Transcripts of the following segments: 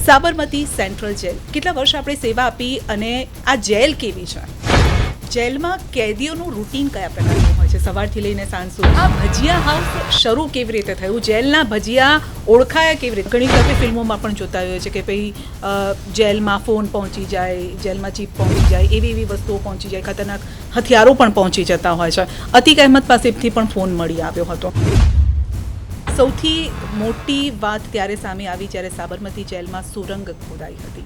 Sabarmati central jail કેટલા વર્ષ આપણે સેવા આપી અને આ જેલ કેવી છે? જેલમાં કેદીઓનું રૂટીન કયા પ્રકારનું હોય છે સવારથી લઈને સાંજ સુધી? આ ભજીયા હાઉસ શરૂ કેવી રીતે થયું? જેલના ભજીયા ઓળખાયા કેવી રીતે? ઘણી વખત ફિલ્મોમાં પણ જોતા હોઈએ છે કે ભાઈ જેલમાં ફોન પહોંચી જાય, જેલમાં ચીપ પહોંચી જાય, એવી વસ્તુઓ પહોંચી જાય, ખતરનાક હથિયારો પણ પહોંચી જતા હોય છે. અતિક અહેમદ પાસેથી પણ ફોન મળી આવ્યો હતો. સૌથી મોટી વાત ત્યારે સામે આવી જ્યારે સાબરમતી જેલમાં સુરંગ ખોદાઈ હતી.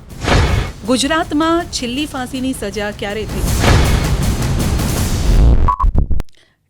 ગુજરાતમાં છેલ્લી ફાંસીની સજા ક્યારે થઈ?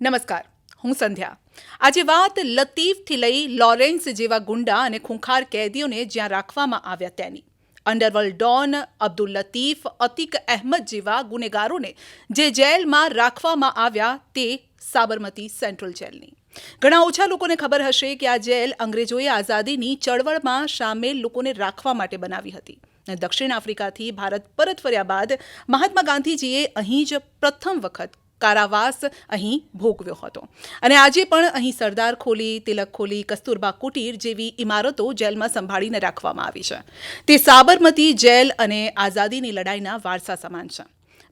નમસ્કાર, હું સંધ્યા. આજે વાત લતીફથી લઈ લોરેન્સ જેવા ગુંડા અને ખૂંખાર કેદીઓને જ્યાં રાખવામાં આવ્યા તેની. અંડરવર્લ્ડ ડોન અબ્દુલ લતીફ, અતિક અહેમદ જેવા ગુનેગારોને જે જેલમાં રાખવામાં આવ્યા તે સાબરમતી સેન્ટ્રલ જેલની. ઘણા ઓછા લોકોને ખબર હશે કે આ જેલ અંગ્રેજોએ આઝાદીની ચળવળમાં સામેલ લોકોને રાખવા માટે બનાવી હતી. દક્ષિણ આફ્રિકાથી ભારત પરત ફર્યા બાદ મહાત્મા ગાંધીજીએ અહીં જ પ્રથમ વખત કારાવાસ અહીં ભોગવ્યો હતો. અને આજે પણ અહીં સરદાર ખોલી, તિલક ખોલી, કસ્તુરબા કુટીર જેવી ઇમારતો જેલમાં સંભાળીને રાખવામાં આવી છે. તે સાબરમતી જેલ અને આઝાદીની લડાઈના વારસા સમાન છે.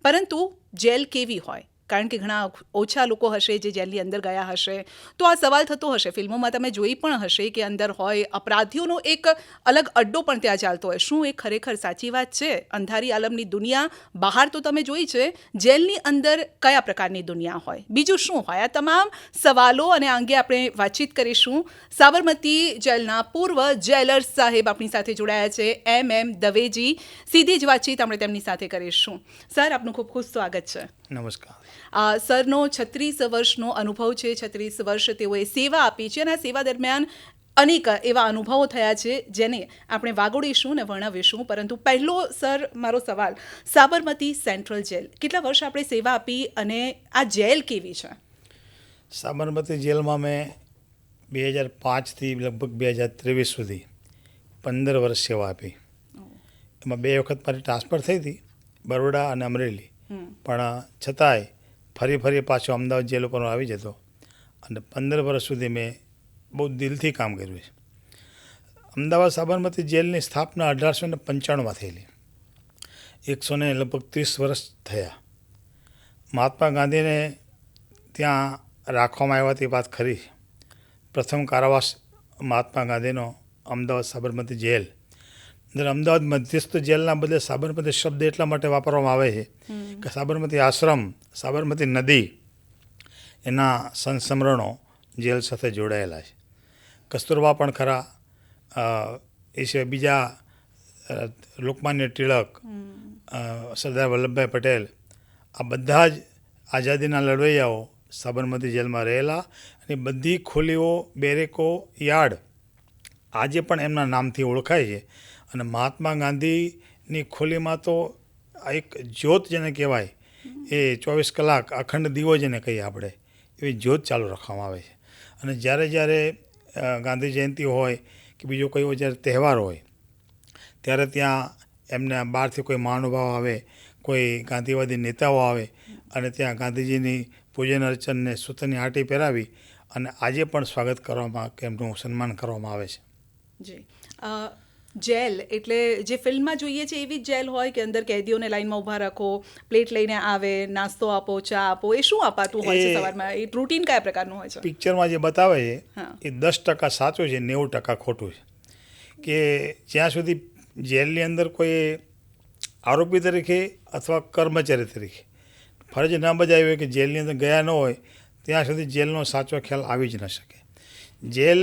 પરંતુ જેલ કેવી હોય? કારણ કે ઘણા ઓછા લોકો હશે જે જેલની અંદર ગયા હશે, તો આ સવાલ થતો હશે. ફિલ્મોમાં તમે જોઈ પણ હશે કે અંદર હોય અપરાધીઓનો એક અલગ અડ્ડો પણ ત્યાં ચાલતો હોય. શું એ ખરેખર સાચી વાત છે? અંધારી આલમની દુનિયા બહાર તો તમે જોઈ છે, જેલની અંદર કયા પ્રકારની દુનિયા હોય, બીજું શું હોય? આ તમામ સવાલો અને અંગે આપણે વાતચીત કરીશું. સાબરમતી જેલના પૂર્વ જેલર સાહેબ આપણી સાથે જોડાયા છે, MM દવેજી. સીધી જ વાતચીત આપણે તેમની સાથે કરીશું. સર, આપનું ખૂબ ખૂબ સ્વાગત છે. નમસ્કાર. સરનો 36 વર્ષનો અનુભવ છે. 36 વર્ષ તેઓએ સેવા આપી છે અને આ સેવા દરમિયાન અનેક એવા અનુભવો થયા છે જેને આપણે વાગોડીશું ને વર્ણવીશું. પરંતુ પહેલો સર મારો સવાલ, સાબરમતી સેન્ટ્રલ જેલ કેટલા વર્ષ આપણે સેવા આપી અને આ જેલ કેવી છે? સાબરમતી જેલમાં મેં 2005થી લગભગ 2023 સુધી 15 વર્ષ સેવા આપી. એમાં 2 વખત મારી ટ્રાન્સફર થઈ હતી, બરોડા અને અમરેલી. પણ છતાંય ફરી પાછો અમદાવાદ જેલ ઉપર આવી જતો અને 15 વર્ષ સુધી મેં બહુ દિલથી કામ કર્યું છે. અમદાવાદ સાબરમતી જેલની સ્થાપના 1895માં થયેલી. 130 વર્ષ થયા. મહાત્મા ગાંધીને ત્યાં રાખવામાં આવ્યા તે વાત ખરી. પ્રથમ કારાવાસ મહાત્મા ગાંધીનો અમદાવાદ સાબરમતી જેલ. અંદર અમદાવાદ મધ્યસ્થ જેલના બદલે સાબરમતી શબ્દ એટલા માટે વાપરવામાં આવે છે કે સાબરમતી આશ્રમ, સાબરમતી નદી, એના સંસ્મરણો જેલ સાથે જોડાયેલા છે. કસ્તુરબા પણ ખરા, એ સિવાય બીજા લોકમાન્ય ટિળક, સરદાર વલ્લભભાઈ પટેલ, આ બધા જ આઝાદીના લડવૈયાઓ સાબરમતી જેલમાં રહેલા. અને બધી ખોલીઓ, બેરેકો, યાર્ડ આજે પણ એમના નામથી ઓળખાય છે. અને મહાત્મા ગાંધીની ખોલીમાં તો એક જ્યોત જેને કહેવાય, એ 24 કલાક અખંડ દીવો જેને કહીએ આપણે, એવી જ્યોત ચાલુ રાખવામાં આવે છે. અને જ્યારે ગાંધી જયંતિ હોય કે બીજો કોઈ જ્યારે તહેવાર હોય ત્યારે ત્યાં એમને બહારથી કોઈ મહાનુભાવ આવે, કોઈ ગાંધીવાદી નેતાઓ આવે અને ત્યાં ગાંધીજીની પૂજન અર્ચનને સૂતરની આંટી પહેરાવી અને આજે પણ સ્વાગત કરવામાં કે એમનું સન્માન કરવામાં આવે છે. જી. જેલ એટલે જે ફિલ્મમાં જોઈએ છે એવી જ જેલ હોય કે અંદર કેદીઓને લાઈનમાં ઊભા રાખો, પ્લેટ લઈને આવે, નાસ્તો આપો, ચા આપો, એ શું અપાતું હોય છે સવારમાં? એ રૂટીન કયા પ્રકારનું હોય છે? પિક્ચરમાં જે બતાવે છે એ 10% સાચું છે, 90% ખોટું છે. કે જ્યાં સુધી જેલની અંદર કોઈ આરોપી તરીકે અથવા કર્મચારી તરીકે ફરજ ન બજાવી હોય કે જેલની અંદર ગયા ન હોય ત્યાં સુધી જેલનો સાચો ખ્યાલ આવી જ ન શકે. જેલ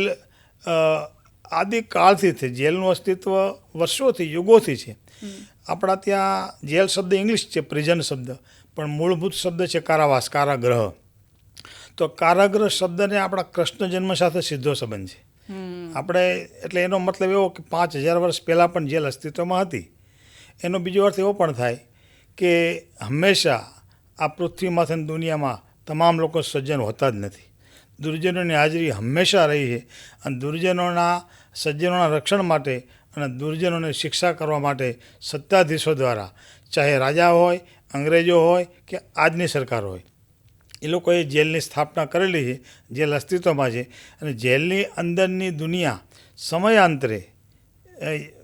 આદિકાળથી છે, જેલનું અસ્તિત્વ વર્ષોથી, યુગોથી છે. આપણા ત્યાં જેલ શબ્દ ઇંગ્લિશ છે, પ્રિઝન શબ્દ, પણ મૂળભૂત શબ્દ છે કારાવાસ, કારાગૃહ. તો કારાગૃહ શબ્દને આપણા કૃષ્ણ જન્મ સાથે સીધો સંબંધ છે. આપણે એટલે એનો મતલબ એવો કે 5000 વર્ષ પહેલાં પણ જેલ અસ્તિત્વમાં હતી. એનો બીજો અર્થ એવો પણ થાય કે હંમેશા આ પૃથ્વીમાંથી દુનિયામાં તમામ લોકો સજ્જન હોતા જ નથી. દુર્જનોની હાજરી હંમેશા રહી છે. અને સજ્જનોના રક્ષણ માટે અને દુર્જનોને શિક્ષા કરવા માટે સત્તાધીશો દ્વારા, ચાહે રાજા હોય, અંગ્રેજો હોય કે આજની સરકાર હોય, એ લોકોએ જેલની સ્થાપના કરેલી છે. જેલ અસ્તિત્વમાં છે અને જેલની અંદરની દુનિયા સમયાંતરે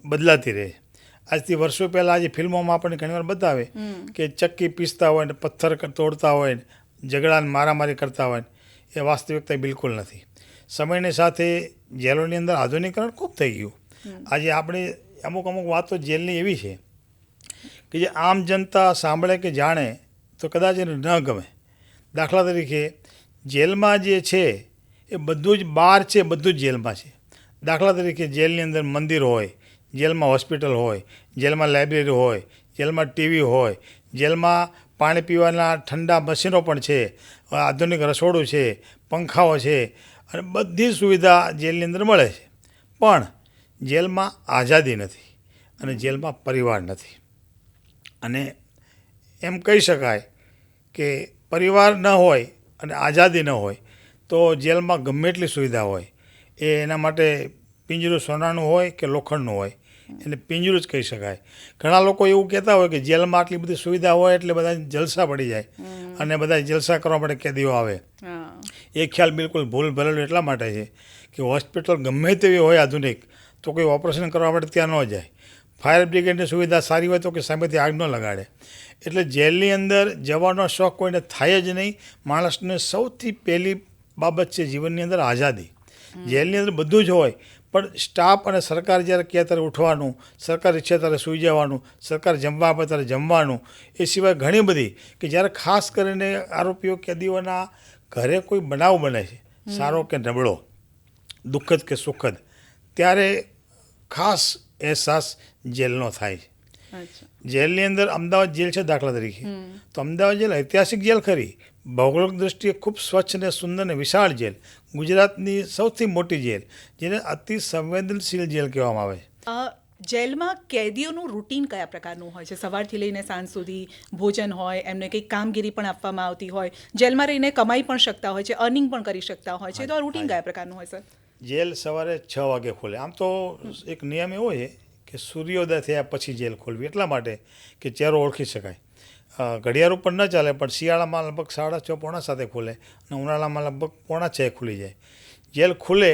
બદલાતી રહે. આજથી વર્ષો પહેલાં આજે ફિલ્મોમાં આપણને ઘણીવાર બતાવે કે ચક્કી પીસતા હોય ને પથ્થર તોડતા હોય ને ઝઘડાને મારામારી કરતા હોય ને એ વાસ્તવિકતા બિલકુલ નથી. સમયની સાથે જેલોની અંદર આધુનિકરણ ખૂબ થઈ ગયું. આજે આપણે અમુક વાતો જેલની એવી છે કે જે આમ જનતા સાંભળે કે જાણે તો કદાચ એને ન ગમે. દાખલા તરીકે જેલમાં જે છે એ બધું જ બહાર છે, બધું જ જેલમાં છે. દાખલા તરીકે જેલની અંદર મંદિર હોય, જેલમાં હોસ્પિટલ હોય, જેલમાં લાઇબ્રેરી હોય, જેલમાં ટીવી હોય, જેલમાં પાણી પીવાના ઠંડા મશીનો પણ છે, આધુનિક રસોડું છે, પંખાઓ છે અને બધી સુવિધા જેલની અંદર મળે છે. પણ જેલમાં આઝાદી નથી અને જેલમાં પરિવાર નથી. અને એમ કહી શકાય કે પરિવાર ન હોય અને આઝાદી ન હોય તો જેલમાં ગમે એટલી સુવિધા હોય એ એના માટે પિંજરું સોનાનું હોય કે લોખંડનું હોય એને પિંજરું જ કહી શકાય. ઘણા લોકો એવું કહેતા હોય કે જેલમાં આટલી બધી સુવિધા હોય એટલે બધા જલસા પડી જાય અને બધા જલસા કરવા માટે કેદીઓ આવે. એ ખ્યાલ બિલકુલ ભૂલ ભરેલો એટલા માટે છે કે હોસ્પિટલ ગમે તેવી હોય આધુનિક તો કોઈ ઓપરેશન કરવા માટે ત્યાં ન જાય. ફાયર બ્રિગેડની સુવિધા સારી હોય તો કે સામેથી આગ ન લગાડે. એટલે જેલની અંદર જવાનો શોખ કોઈને થાય જ નહીં. માણસને સૌથી પહેલી બાબત છે જીવનની અંદર આઝાદી. જેલની અંદર બધું જ હોય પણ સ્ટાફ અને સરકાર જ્યારે કહે ત્યારે ઉઠવાનું, સરકાર ઈચ્છે ત્યારે સૂઈ જવાનું, સરકાર જમવા આપે ત્યારે જમવાનું. એ સિવાય ઘણી બધી કે જ્યારે ખાસ કરીને આરોપીઓ કેદીઓના ઘરે કોઈ બનાવ બને છે, સારો કે નબળો, દુઃખદ કે સુખદ, ત્યારે ખાસ અહેસાસ જેલનો થાય છે. જેલની અંદર અમદાવાદ જેલ છે દાખલા તરીકે, તો અમદાવાદ જેલ ઐતિહાસિક જેલ ખરી, ભૌગોલિક દૃષ્ટિએ ખૂબ સ્વચ્છ ને સુંદર ને વિશાળ જેલ, ગુજરાતની સૌથી મોટી જેલ, જેને અતિ સંવેદનશીલ જેલ કહેવામાં આવે છે. જેલમાં કેદીઓનું રૂટીન કયા પ્રકારનું હોય છે? સવારથી લઈને સાંજ સુધી ભોજન હોય, એમને કંઈક કામગીરી પણ આપવામાં આવતી હોય, જેલમાં રહીને કમાઈ પણ શકતા હોય છે, અર્નિંગ પણ કરી શકતા હોય છે, તો આ રૂટીન કયા પ્રકારનું હોય સર? જેલ સવારે 6 વાગે ખુલે. આમ તો એક નિયમ એવો છે કે સૂર્યોદય થયા પછી જેલ ખોલવી, એટલા માટે કે ચહેરો ઓળખી શકાય. ઘડિયાળ ઉપર ન ચાલે પણ શિયાળામાં લગભગ 6:30 પોણા 7 ખુલે અને ઉનાળામાં લગભગ પોણા 6 ખુલી જાય. જેલ ખુલે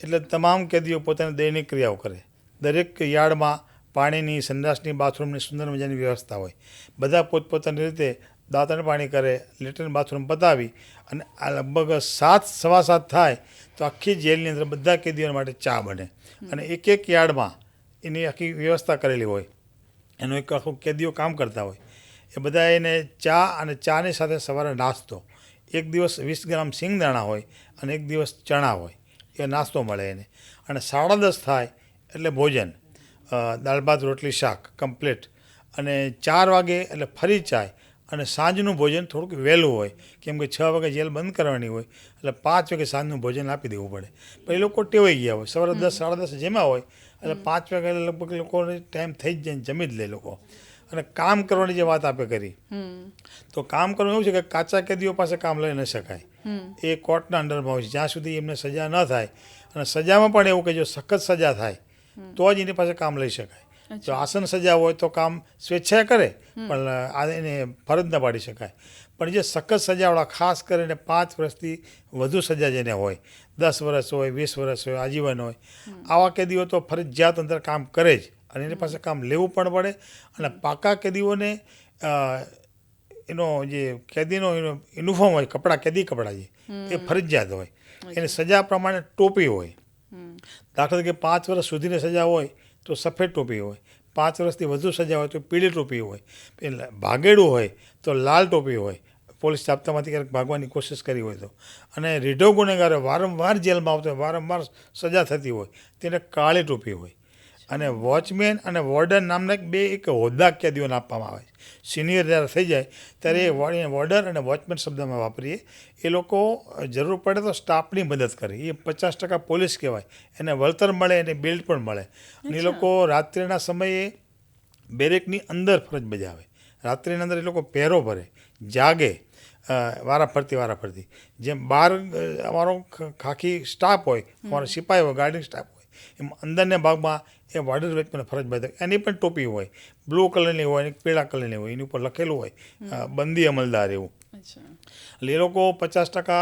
એટલે તમામ કેદીઓ પોતાની દૈનિક ક્રિયાઓ કરે. દરેક યાર્ડમાં પાણીની, સંડાસની, બાથરૂમની સુંદર મજાની વ્યવસ્થા હોય. બધા પોતપોતાની રીતે દાંતણ પાણી કરે, લેટ્રિન બાથરૂમ પતાવી અને આ લગભગ 7, સવા 7 થાય તો આખી જેલની અંદર બધા કેદીઓ માટે ચા બને અને એક યાર્ડમાં એની આખી વ્યવસ્થા કરેલી હોય. એનું એક આખું કેદીઓ કામ કરતા હોય. એ બધા એને ચા અને ચાની સાથે સવારે નાસ્તો, એક દિવસ 20 ગ્રામ સિંગદાણા હોય અને એક દિવસ ચણા હોય, એ નાસ્તો મળે એને. અને 10:30 થાય એટલે ભોજન, દાળ ભાત રોટલી શાક કમ્પ્લીટ. અને 4 વાગે એટલે ફરી ચાય અને સાંજનું ભોજન થોડુંક વહેલું હોય કેમ કે 6 વાગે જેલ બંધ કરવાની હોય એટલે 5 વાગે સાંજનું ભોજન આપી દેવું પડે. પણ એ લોકો ટેવાઈ ગયા હોય, સવારે 10, 10:30 જેમાં હોય એટલે 5 વાગે લગભગ લોકોને ટાઈમ થઈ જ જાય, જમી જ લે લોકો. અને કામ કરવાની જે વાત આપણે કરી, તો કામ કરવાનું એવું છે કે કાચા કેદીઓ પાસે કામ લઈ ન શકાય. એ કોર્ટના અંડરમાં હોય છે જ્યાં સુધી એમને સજા ન થાય. અને સજામાં પણ એવું કે જો સખત સજા થાય તો જ એની પાસે કામ લઈ શકાય. જો આસન સજા હોય તો કામ સ્વેચ્છાએ કરે પણ એને ફરજ ન પાડી શકાય. પણ જે સખત સજાવાળા, ખાસ કરીને 5 વર્ષથી વધુ સજા જેને હોય, 10 વર્ષ હોય, 20 વર્ષ હોય, આજીવન હોય, આવા કેદીઓ તો ફરજિયાત અંદર કામ કરે જ અને એની પાસે કામ લેવું પણ પડે. અને પાકા કેદીઓને એનો જે કેદીનો એનો યુનિફોર્મ હોય, કપડાં, કેદી કપડાં જે એ ફરજિયાત હોય. એને સજા પ્રમાણે ટોપી હોય. દાખલા તરીકે 5 વર્ષ સુધીની સજા હોય તો સફેદ ટોપી હોય, 5 વર્ષથી વધુ સજા હોય તો પીળી ટોપી હોય, એટલે ભાગેડું હોય તો લાલ ટોપી હોય, પોલીસ જાપ્તામાંથી ક્યારેક ભાગવાની કોશિશ કરી હોય તો. અને રીઢો ગુનેગારો વારંવાર જેલમાં આવતો હોય, વારંવાર સજા થતી હોય તેને કાળી ટોપી હોય. અને વોચમેન અને વોર્ડન નામના એક હોદ્દા કેદીઓને આપવામાં આવે છે. સિનિયર જ્યારે થઈ જાય ત્યારે એ વોર્ડન અને વોચમેન શબ્દમાં વાપરીએ. એ લોકો જરૂર પડે તો સ્ટાફની મદદ કરે. એ 50% પોલીસ કહેવાય. એને વળતર મળે, એને બેલ્ટ પણ મળે. અને એ લોકો રાત્રિના સમયે બેરેકની અંદર ફરજ બજાવે. રાત્રિની અંદર એ લોકો પહેરો ભરે, જાગે, વારાફરતી. જેમ બહાર અમારો ખાખી સ્ટાફ હોય, અમારો સિપાઈ હોય, ગાર્ડિંગ સ્ટાફ હોય, એમ અંદરના ભાગમાં એ વોર્ડન વ્યક્તિને ફરજ બજાવે. એની પણ ટોપી હોય, બ્લુ કલરની હોય, પીળા કલરની હોય, એની ઉપર લખેલું હોય બંદી અમલદાર એવું. એટલે એ લોકો 50%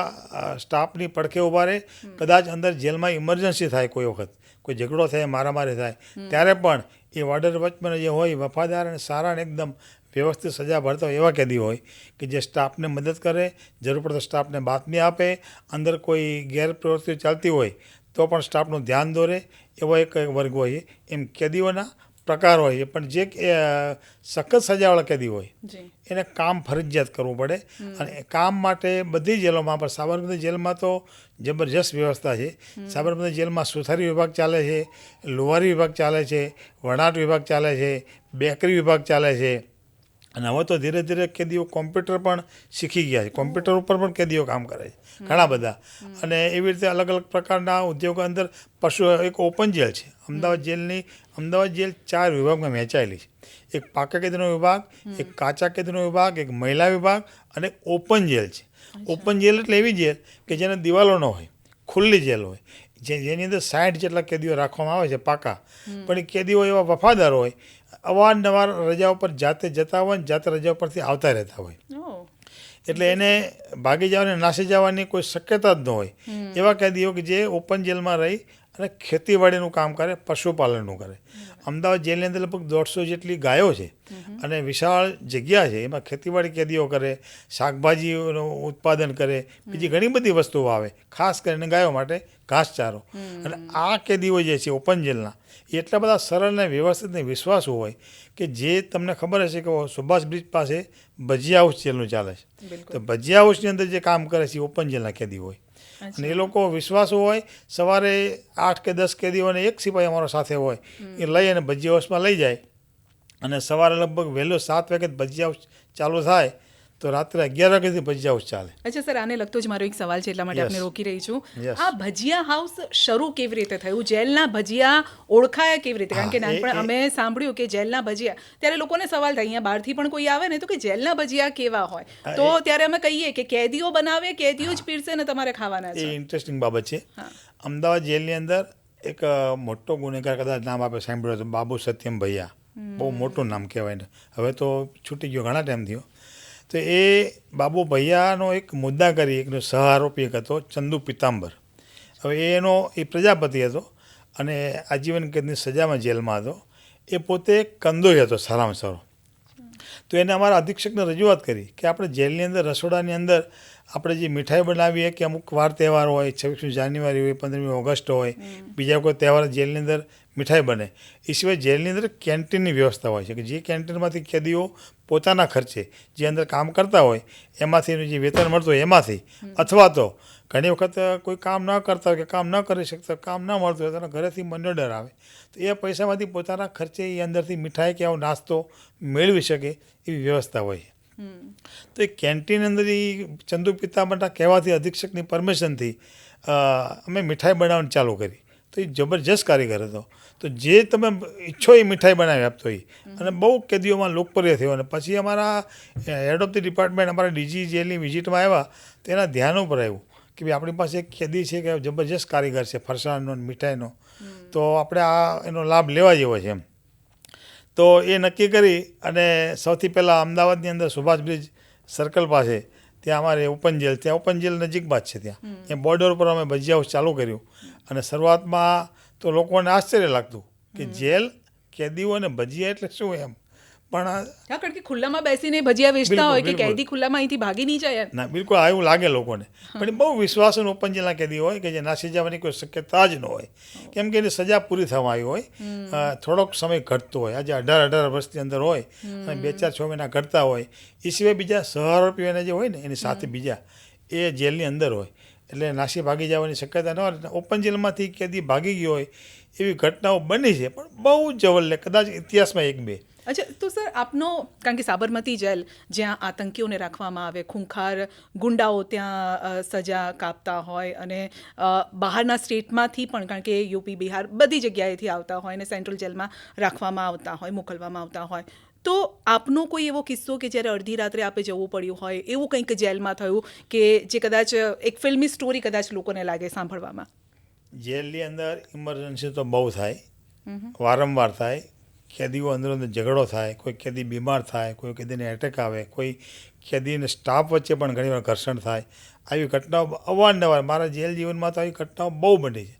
સ્ટાફની પડખે ઊભા રહે. કદાચ અંદર જેલમાં ઇમરજન્સી થાય કોઈ વખત, કોઈ ઝઘડો થાય મારામારી થાય ત્યારે પણ એ વોર્ડર વોચમેન જે હોય વફાદાર અને સારા અને એકદમ વ્યવસ્થિત સજા ભરતા હોય એવા કેદી હોય કે જે સ્ટાફને મદદ કરે, જરૂર પડતો સ્ટાફને બાતમી આપે, અંદર કોઈ ગેરપ્રવૃત્તિ ચાલતી હોય તો પણ સ્ટાફનું ધ્યાન દોરે, એવો એક વર્ગ હોય. એમ કેદીઓના પ્રકાર હોય છે. પણ જે સખત સજાવાળા કેદી હોય એને કામ ફરજિયાત કરવું પડે. અને કામ માટે બધી જેલોમાં, પણ સાબરમતી જેલમાં તો જબરજસ્ત વ્યવસ્થા છે. સાબરમતી જેલમાં સુથારી વિભાગ ચાલે છે, લુહારી વિભાગ ચાલે છે, વણાટ વિભાગ ચાલે છે, બેકરી વિભાગ ચાલે છે. અને હવે તો ધીરે ધીરે કેદીઓ કોમ્પ્યુટર પણ શીખી ગયા છે. કોમ્પ્યુટર ઉપર પણ કેદીઓ કામ કરે છે ઘણા બધા. અને એવી રીતે અલગ અલગ પ્રકારના ઉદ્યોગો અંદર એક ઓપન જેલ છે અમદાવાદ જેલ 4 વિભાગમાં વહેંચાયેલી છે. એક પાકા કેદીનો વિભાગ, એક કાચા કેદીનો વિભાગ, એક મહિલા વિભાગ અને એક ઓપન જેલ છે. ઓપન જેલ એટલે એવી જેલ કે જેને દિવાલો ન હોય, ખુલ્લી જેલ હોય, જેની અંદર 60 જેટલા કેદીઓ રાખવામાં આવે છે પાકા. પણ એ કેદીઓ એવા વફાદાર હોય, અવારનવાર રજા ઉપર જાતે જતા હોય ને જાતે રજા ઉપરથી આવતા રહેતા હોય. એટલે એને ભાગી જવાની, નાસી જવાની કોઈ શક્યતા જ ન હોય. એવા કેદીઓ કે જે ઓપન જેલમાં રહી અને ખેતીવાડીનું કામ કરે, પશુપાલનનું કરે. અમદાવાદ જેલની અંદર લગભગ 150 જેટલી ગાયો છે અને વિશાળ જગ્યા છે. એમાં ખેતીવાડી કેદીઓ કરે, શાકભાજીનું ઉત્પાદન કરે, બીજી ઘણી બધી વસ્તુઓ આવે, ખાસ કરીને ગાયો માટે ઘાસચારો. અને આ કેદીઓ જે છે ઓપન જેલના, એ એટલા બધા સરળ અને વ્યવસ્થિત ને વિશ્વાસુ હોય કે જે તમને ખબર હશે કે સુભાષ બ્રિજ પાસે ભજીયા હાઉસ જેલનું ચાલે છે. તો ભજીયા હાઉસની અંદર જે કામ કરે છે એ ઓપન જેલના કેદી હોય. અને એ લોકો વિશ્વાસુ હોય. સવારે 8 કે 10 કેદીઓને એક સિપાહી અમારો સાથે હોય, એ લઈ અને ભજીયા હાઉસમાં લઈ જાય. અને સવારે લગભગ વહેલો 7 વાગે ભજીયા હાઉસ ચાલુ થાય તો રાત્રે 11 વાગ્યાથી ભજીયા હાઉસ ચાલે. અચ્છા સર, આને લગતો જ મારો એક સવાલ છે, એટલા માટે આપને રોકી રહી છું. Yes. આ ભજીયા હાઉસ શરૂ કેવી રીતે થયું? જેલના ભજીયા ઓળખાયા કેવી રીતે? કારણ કે નાનપણ અમે સાંભળ્યું કે જેલના ભજીયા, ત્યારે લોકોને સવાલ થાય, અહીંયા બહારથી પણ કોઈ આવે ને તો કે જેલના ભજીયા કેવા હોય, તો ત્યારે અમે કહીએ કે કેદીઓ બનાવે, કેદીઓ જ પીરસે ને તમારે ખાવાના છે. એ ઇન્ટરેસ્ટિંગ બાબત છે. અમદાવાદ જેલની અંદર એક મોટો ગુનેગાર, કદાચ નામ આપણે સાંભળ્યું હતું, બાબુ સત્યમ ભૈયા. બહુ મોટું નામ કહેવાય ને, હવે તો છૂટી ગયો, ઘણા ટાઈમ થયો. તો એ બાબુ ભૈયાનો એક મુદ્દા કરી, એકનો સહ આરોપી એક હતો ચંદુ પિતાંબર. હવે એ પ્રજાપતિ હતો અને આજીવન કેદની સજામાં જેલમાં હતો. એ પોતે કંદોઈ હતો સારામાં સારો. તો એને અમારા અધિક્ષકને રજૂઆત કરી કે આપણે જેલની અંદર, રસોડાની અંદર આપણે જે મીઠાઈ બનાવીએ કે અમુક વાર તહેવાર હોય, 26મી જાન્યુઆરી હોય, 15મી ઓગસ્ટ હોય, બીજા કોઈ તહેવાર જેલની અંદર મીઠાઈ બને. એ સિવાય જેલની અંદર કેન્ટીનની વ્યવસ્થા હોય છે કે જે કેન્ટીનમાંથી કેદીઓ પોતાના ખર્ચે જે અંદર કામ કરતા હોય એમાંથી જે વેતન મળતું હોય એમાંથી, અથવા તો ઘણી વખત કોઈ કામ ન કરતા હોય કે કામ ન કરી શકતા, કામ ન મળતું હોય તો ઘરેથી મની ઓર્ડર આવે તો એ પૈસામાંથી પોતાના ખર્ચે એ અંદરથી મીઠાઈ કે આવો નાસ્તો મેળવી શકે એવી વ્યવસ્થા હોય. તો એ કેન્ટીન અંદર એ ચંદુ પિતાંબરના કહેવાથી, અધિક્ષકની પરમિશનથી અમે મીઠાઈ બનાવવાની ચાલુ કરી. તો એ જબરજસ્ત કારીગર હતો. તો જે તમે ઈચ્છો એ મીઠાઈ બનાવી આપતો એ, અને બહુ કેદીઓમાં લોકપ્રિય થયો. અને પછી અમારા હેડ ઓફ ધ ડિપાર્ટમેન્ટ, અમારા ડીજી જેલની વિઝિટમાં આવ્યા તો એના ધ્યાન ઉપર આવ્યું કે ભાઈ આપણી પાસે એક કેદી છે કે જબરજસ્ત કારીગર છે ફરસાણનો, મીઠાઈનો, તો આપણે એનો લાભ લેવા જેવો છે એમ. તો એ નક્કી કરી અને સૌથી પહેલાં અમદાવાદની અંદર સુભાષ બ્રિજ સર્કલ પાસે ત્યાં અમારે ઓપન જેલ, ત્યાં ઓપન જેલ નજીકમાં જ છે, ત્યાં બોર્ડર ઉપર અમે ભજીયા હાઉસ ચાલુ કર્યું. અને શરૂઆતમાં તો લોકોને આશ્ચર્ય લાગતું કે જેલ, કેદીઓ અને ભજીયા એટલે શું એમ. પણ કારણ કે ખુલ્લામાં બેસીને ભજીયા વેચતા હોય કે કેદી ખુલ્લામાં અહીંથી ભાગી નહીં જાય. ના, બિલકુલ એવું લાગે લોકોને. પણ એ બહુ વિશ્વાસુ ઓપન જેલના કેદી હોય કે જે નાસી જવાની કોઈ શક્યતા જ ન હોય, કેમ કે એની સજા પૂરી થવા આવી હોય. થોડોક સમય ઘટતો હોય, આજે 18 વર્ષની અંદર હોય અને 2-4-6 મહિના ઘટતા હોય. એ સિવાય બીજા સહ આરોપીઓને જે હોય ને એની સાથે બીજા એ જેલની અંદર હોય, એટલે નાસી ભાગી જવાની શક્યતા ન હોય. ઓપન જેલમાંથી કેદી ભાગી ગયો હોય એવી ઘટનાઓ બની છે, પણ બહુ જવલ્લે, કદાચ ઇતિહાસમાં 1-2. અચ્છા, તો સર આપનો, કારણ કે સાબરમતી જેલ જ્યાં આતંકીઓને રાખવામાં આવે, ખૂંખાર ગુંડાઓ ત્યાં સજા કાપતા હોય, અને બહારના સ્ટેટમાંથી પણ, કારણ કે યુપી, બિહાર બધી જગ્યાએથી આવતા હોય અને સેન્ટ્રલ જેલમાં રાખવામાં આવતા હોય, મોકલવામાં આવતા હોય, તો આપનો કોઈ એવો કિસ્સો કે જ્યારે અડધી રાત્રે આપે જવું પડ્યું હોય, એવું કંઈક જેલમાં થયું કે જે કદાચ એક ફિલ્મી સ્ટોરી કદાચ લોકોને લાગે સાંભળવામાં? જેલની અંદર ઇમરજન્સી તો બહુ થાય, વારંવાર થાય. કેદીઓ અંદર ઝઘડો થાય, કોઈ કેદી બીમાર થાય, કોઈ કેદીને એટેક આવે, કોઈ કેદીને સ્ટાફ વચ્ચે પણ ઘણીવાર ઘર્ષણ થાય. આવી ઘટનાઓ અવારનવાર મારા જેલ જીવનમાં તો આવી ઘટનાઓ બહુ બની છે.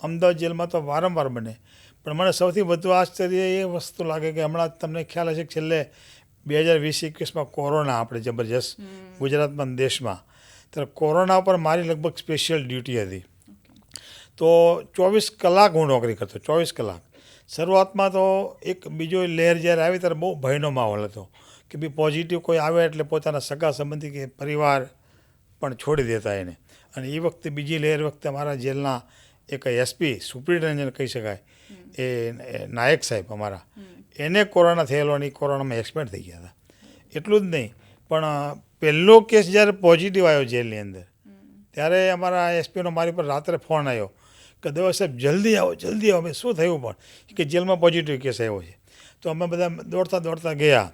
અમદાવાદ જેલમાં તો વારંવાર બને. પણ મને સૌથી વધુ આશ્ચર્ય એ વસ્તુ લાગે કે હમણાં તમને ખ્યાલ હશે કે છેલ્લે 2020-21માં કોરોના આપણે જબરજસ્ત ગુજરાતમાં અને દેશમાં, ત્યારે કોરોના પર મારી લગભગ સ્પેશિયલ ડ્યુટી હતી. તો 24 કલાક હું નોકરી કરતો, 24 કલાક. શરૂઆતમાં તો એક બીજો લહેર જ્યારે આવી ત્યારે બહુ ભયનો માહોલ હતો કે ભાઈ પોઝિટિવ કોઈ આવે એટલે પોતાના સગા સંબંધી કે પરિવાર પણ છોડી દેતા એને. અને એ વખતે બીજી લહેર વખતે અમારા જેલના એક એસપી સુપ્રિન્ટેન્ડન્ટ કહી શકાય એ નાયક સાહેબ અમારા, એને કોરોના થયેલો અને એ કોરોનામાં એક્સપાયર થઈ ગયા હતા. એટલું જ નહીં પણ પહેલો કેસ જ્યારે પોઝિટિવ આવ્યો જેલની અંદર ત્યારે અમારા એસપીનો મારી પર રાત્રે ફોન આવ્યો કે દવા સાહેબ જલ્દી આવો જલ્દી આવો. મેં શું થયું પણ કે જેલમાં પોઝિટિવ કેસ આવ્યો છે. તો અમે બધા દોડતા દોડતા ગયા.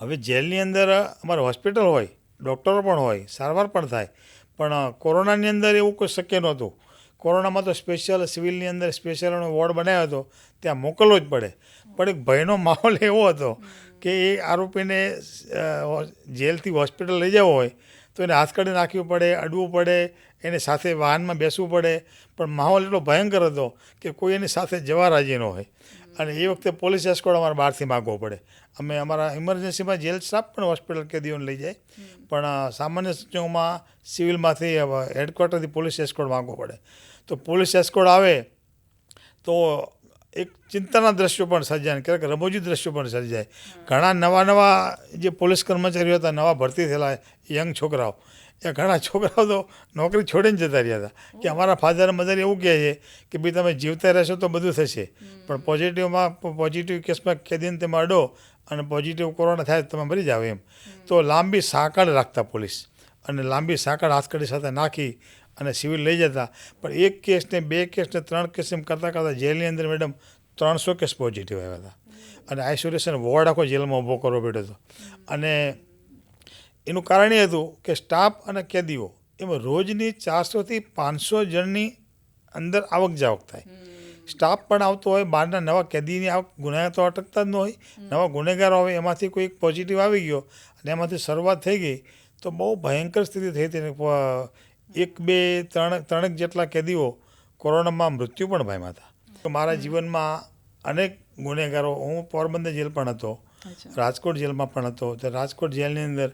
હવે જેલની અંદર અમારે હોસ્પિટલ હોય, ડૉક્ટરો પણ હોય, સારવાર પણ થાય, પણ કોરોનાની અંદર એવું કોઈ શક્ય નહોતું. કોરોનામાં તો સ્પેશિયલ સિવિલની અંદર સ્પેશિયલ વોર્ડ બનાવ્યો હતો, ત્યાં મોકલવો જ પડે. પણ એક ભયનો માહોલ એવો હતો કે એ આરોપીને જેલથી હોસ્પિટલ લઈ જવો હોય તો એને હાથકડી નાખવી પડે, અડવું પડે, એને સાથે વાહનમાં બેસવું પડે. પણ માહોલ એટલો ભયંકર હતો કે કોઈ એની સાથે જવા રાજી ન હોય. અને એ વખતે પોલીસ એસ્કોર્ટ અમારે બહારથી માગવો પડે. અમે અમારા ઇમરજન્સીમાં જેલ સ્ટાફ પણ હોસ્પિટલ કેદીઓને લઈ જાય, પણ સામાન્ય સંજોગોમાં સિવિલમાંથી હેડક્વાર્ટરથી પોલીસ એસ્કોર્ટ માગવો પડે. તો પોલીસ એસ્કોર્ટ આવે તો એક ચિંતાના દ્રશ્યો પણ સર્જાય, ક્યારેક રમૂજી દ્રશ્યો પણ સર્જાય. ઘણા નવા જે પોલીસ કર્મચારીઓ હતા, નવા ભરતી થયેલા યંગ છોકરાઓ, એ ઘણા છોકરાઓ તો નોકરી છોડીને જતા રહ્યા હતા કે અમારા ફાધર મધર એવું કહે છે કે ભાઈ તમે જીવતા રહેશો તો બધું થશે, પણ પોઝિટિવ કેસમાં કેદીને તમે અડો અને પોઝિટિવ કોરોના થાય તો તમે મરી જાવ એમ. તો લાંબી સાંકળ રાખતા પોલીસ અને લાંબી સાંકળ હાથકડી સાથે નાખી અને સિવિલ લઈ જતા. પણ એક કેસને 2 કેસને 3 કેસ એમ કરતાં કરતાં જેલની અંદર મેડમ 300 કેસ પોઝિટિવ આવ્યા હતા. અને આઇસોલેશન વોર્ડ આખો જેલમાં ઊભો કરવો પડ્યો હતો. અને એનું કારણ એ હતું કે સ્ટાફ અને કેદીઓ એમાં રોજની 400થી 500 જણની અંદર આવક જાવક થાય. સ્ટાફ પણ આવતો હોય, બહારના નવા કેદીની આવક, ગુનેગાર તો અટકતા જ ન હોય, નવા ગુનેગારો આવે એમાંથી કોઈ પોઝિટિવ આવી ગયો અને એમાંથી શરૂઆત થઈ ગઈ તો બહુ ભયંકર સ્થિતિ થઈ હતી. 1, 2, 3 જેટલા કેદીઓ કોરોનામાં મૃત્યુ પણ પામ્યા હતા. મારા જીવનમાં અનેક ગુનેગારો, હું પોરબંદર જેલ પણ હતો, રાજકોટ જેલમાં પણ હતો. તો રાજકોટ જેલની અંદર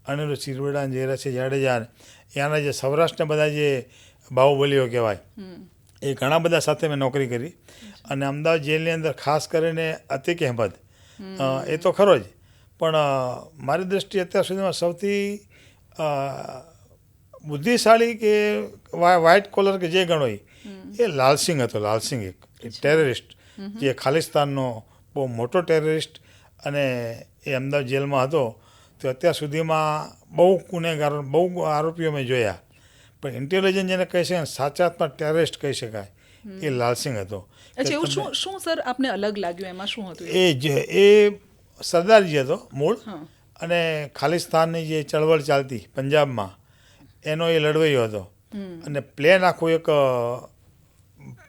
અનિરુદ્ધ સિરવડા, જયરાજસિંહ જાડેજા, ત્યાંના જે સૌરાષ્ટ્રના બધા જે બાહુબલીઓ કહેવાય એ ઘણા બધા સાથે મેં નોકરી કરી. અને અમદાવાદ જેલની અંદર ખાસ કરીને અતિક અહેમદ એ તો ખરો જ, પણ મારી દ્રષ્ટિએ અત્યાર સુધીમાં સૌથી બુદ્ધિશાળી કે વ્હાઇટ કોલર કે જે ગણો એ લાલસિંગ હતો. લાલસિંગ એક ટેરરિસ્ટ જે ખાલિસ્તાનનો બહુ મોટો ટેરરિસ્ટ, અને એ અમદાવાદ જેલમાં હતો. તો અત્યાર સુધીમાં બહુ ગુનેગારો, બહુ આરોપીઓ મેં જોયા, પણ ઇન્ટેલિજન્ટ જેને કહી શકાય, સાચા અર્થમાં ટેરરિસ્ટ કહી શકાય, એ લાલસિંગ હતો. અચ્છા, એવું શું સર આપને અલગ લાગ્યું, એમાં શું હતું? એ સરદારજી હતો મૂળ, અને ખાલિસ્તાનની જે ચળવળ ચાલતી પંજાબમાં એનો એ લડવૈયો હતો. અને પ્લેન આખું એક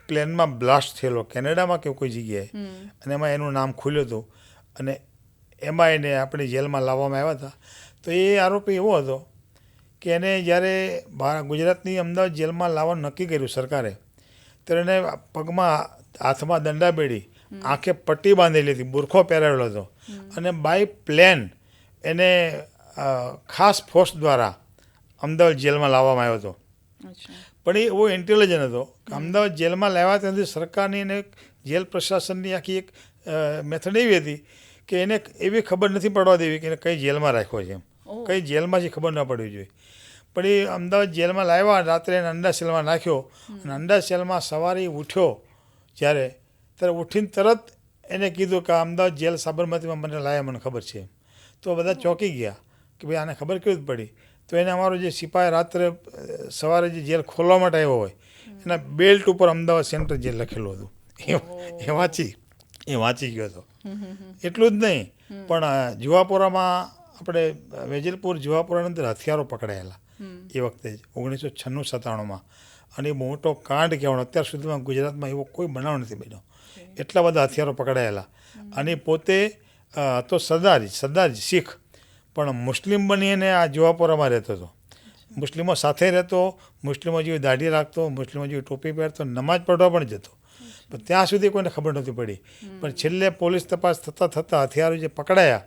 પ્લેનમાં બ્લાસ્ટ થયેલો કેનેડામાં કે કોઈ જગ્યાએ, અને એમાં એનું નામ ખુલ્યું હતું અને એમાં એને આપણી જેલમાં લાવવામાં આવ્યા હતા. તો એ આરોપી એવો હતો કે એને જ્યારે ગુજરાતની અમદાવાદ જેલમાં લાવવાનું નક્કી કર્યું સરકારે, ત્યારે એને પગમાં હાથમાં દંડાબેડી, આંખે પટ્ટી બાંધેલી હતી, બુરખો પહેરાવેલો હતો, અને બાય પ્લેન એને ખાસ ફોર્સ દ્વારા અમદાવાદ જેલમાં લાવવામાં આવ્યો હતો. પણ એ એવો ઇન્ટેલિજન્ટ હતો કે અમદાવાદ જેલમાં લાવ્યા ત્યાંથી સરકારની અને જેલ પ્રશાસનની આખી એક મેથડ એવી હતી કે એને એવી ખબર નથી પડવા દેવી કે એને કઈ જેલમાં રાખ્યો છે, એમ કઈ જેલમાં છે ખબર ન પડવી જોઈએ. પણ એ અમદાવાદ જેલમાં લાવ્યા, રાત્રે એને અંડા સેલમાં નાખ્યો, અને અંડા સેલમાં સવારે ઉઠ્યો ત્યારે ઉઠીને તરત એને કીધું કે અમદાવાદ જેલ સાબરમતીમાં મને લાવ્યા, મને ખબર છે. તો બધા ચોંકી ગયા કે ભાઈ આને ખબર કેવી પડી. તો એને અમારો જે સિપાહી રાત્રે સવારે જે જેલ ખોલવા માટે આવ્યો હોય એના બેલ્ટ ઉપર અમદાવાદ સેન્ટ્રલ જેલ લખેલું હતું, એ વાંચી ગયો હતો. એટલું જ નહીં, પણ જુવાપુરામાં આપણે વેજલપુર જુવાપુરાની અંદર હથિયારો પકડાયેલા એ વખતે જ 1996-97માં, અને એ મોટો કાંડ કહેવાનો. અત્યાર સુધીમાં ગુજરાતમાં એવો કોઈ બનાવ નથી બન્યો, એટલા બધા હથિયારો પકડાયેલા. અને પોતે તો સરદારજી શીખ, પણ મુસ્લિમ બનીને આ જુવાપુરામાં રહેતો હતો. મુસ્લિમો સાથે રહેતો, મુસ્લિમો જેવી દાઢી રાખતો, મુસ્લિમો જેવી ટોપી પહેરતો, નમાજ પઢવા પણ જતો. પણ ત્યાં સુધી કોઈને ખબર નહોતી પડી. પણ છેલ્લે પોલીસ તપાસ થતાં હથિયારો જે પકડાયા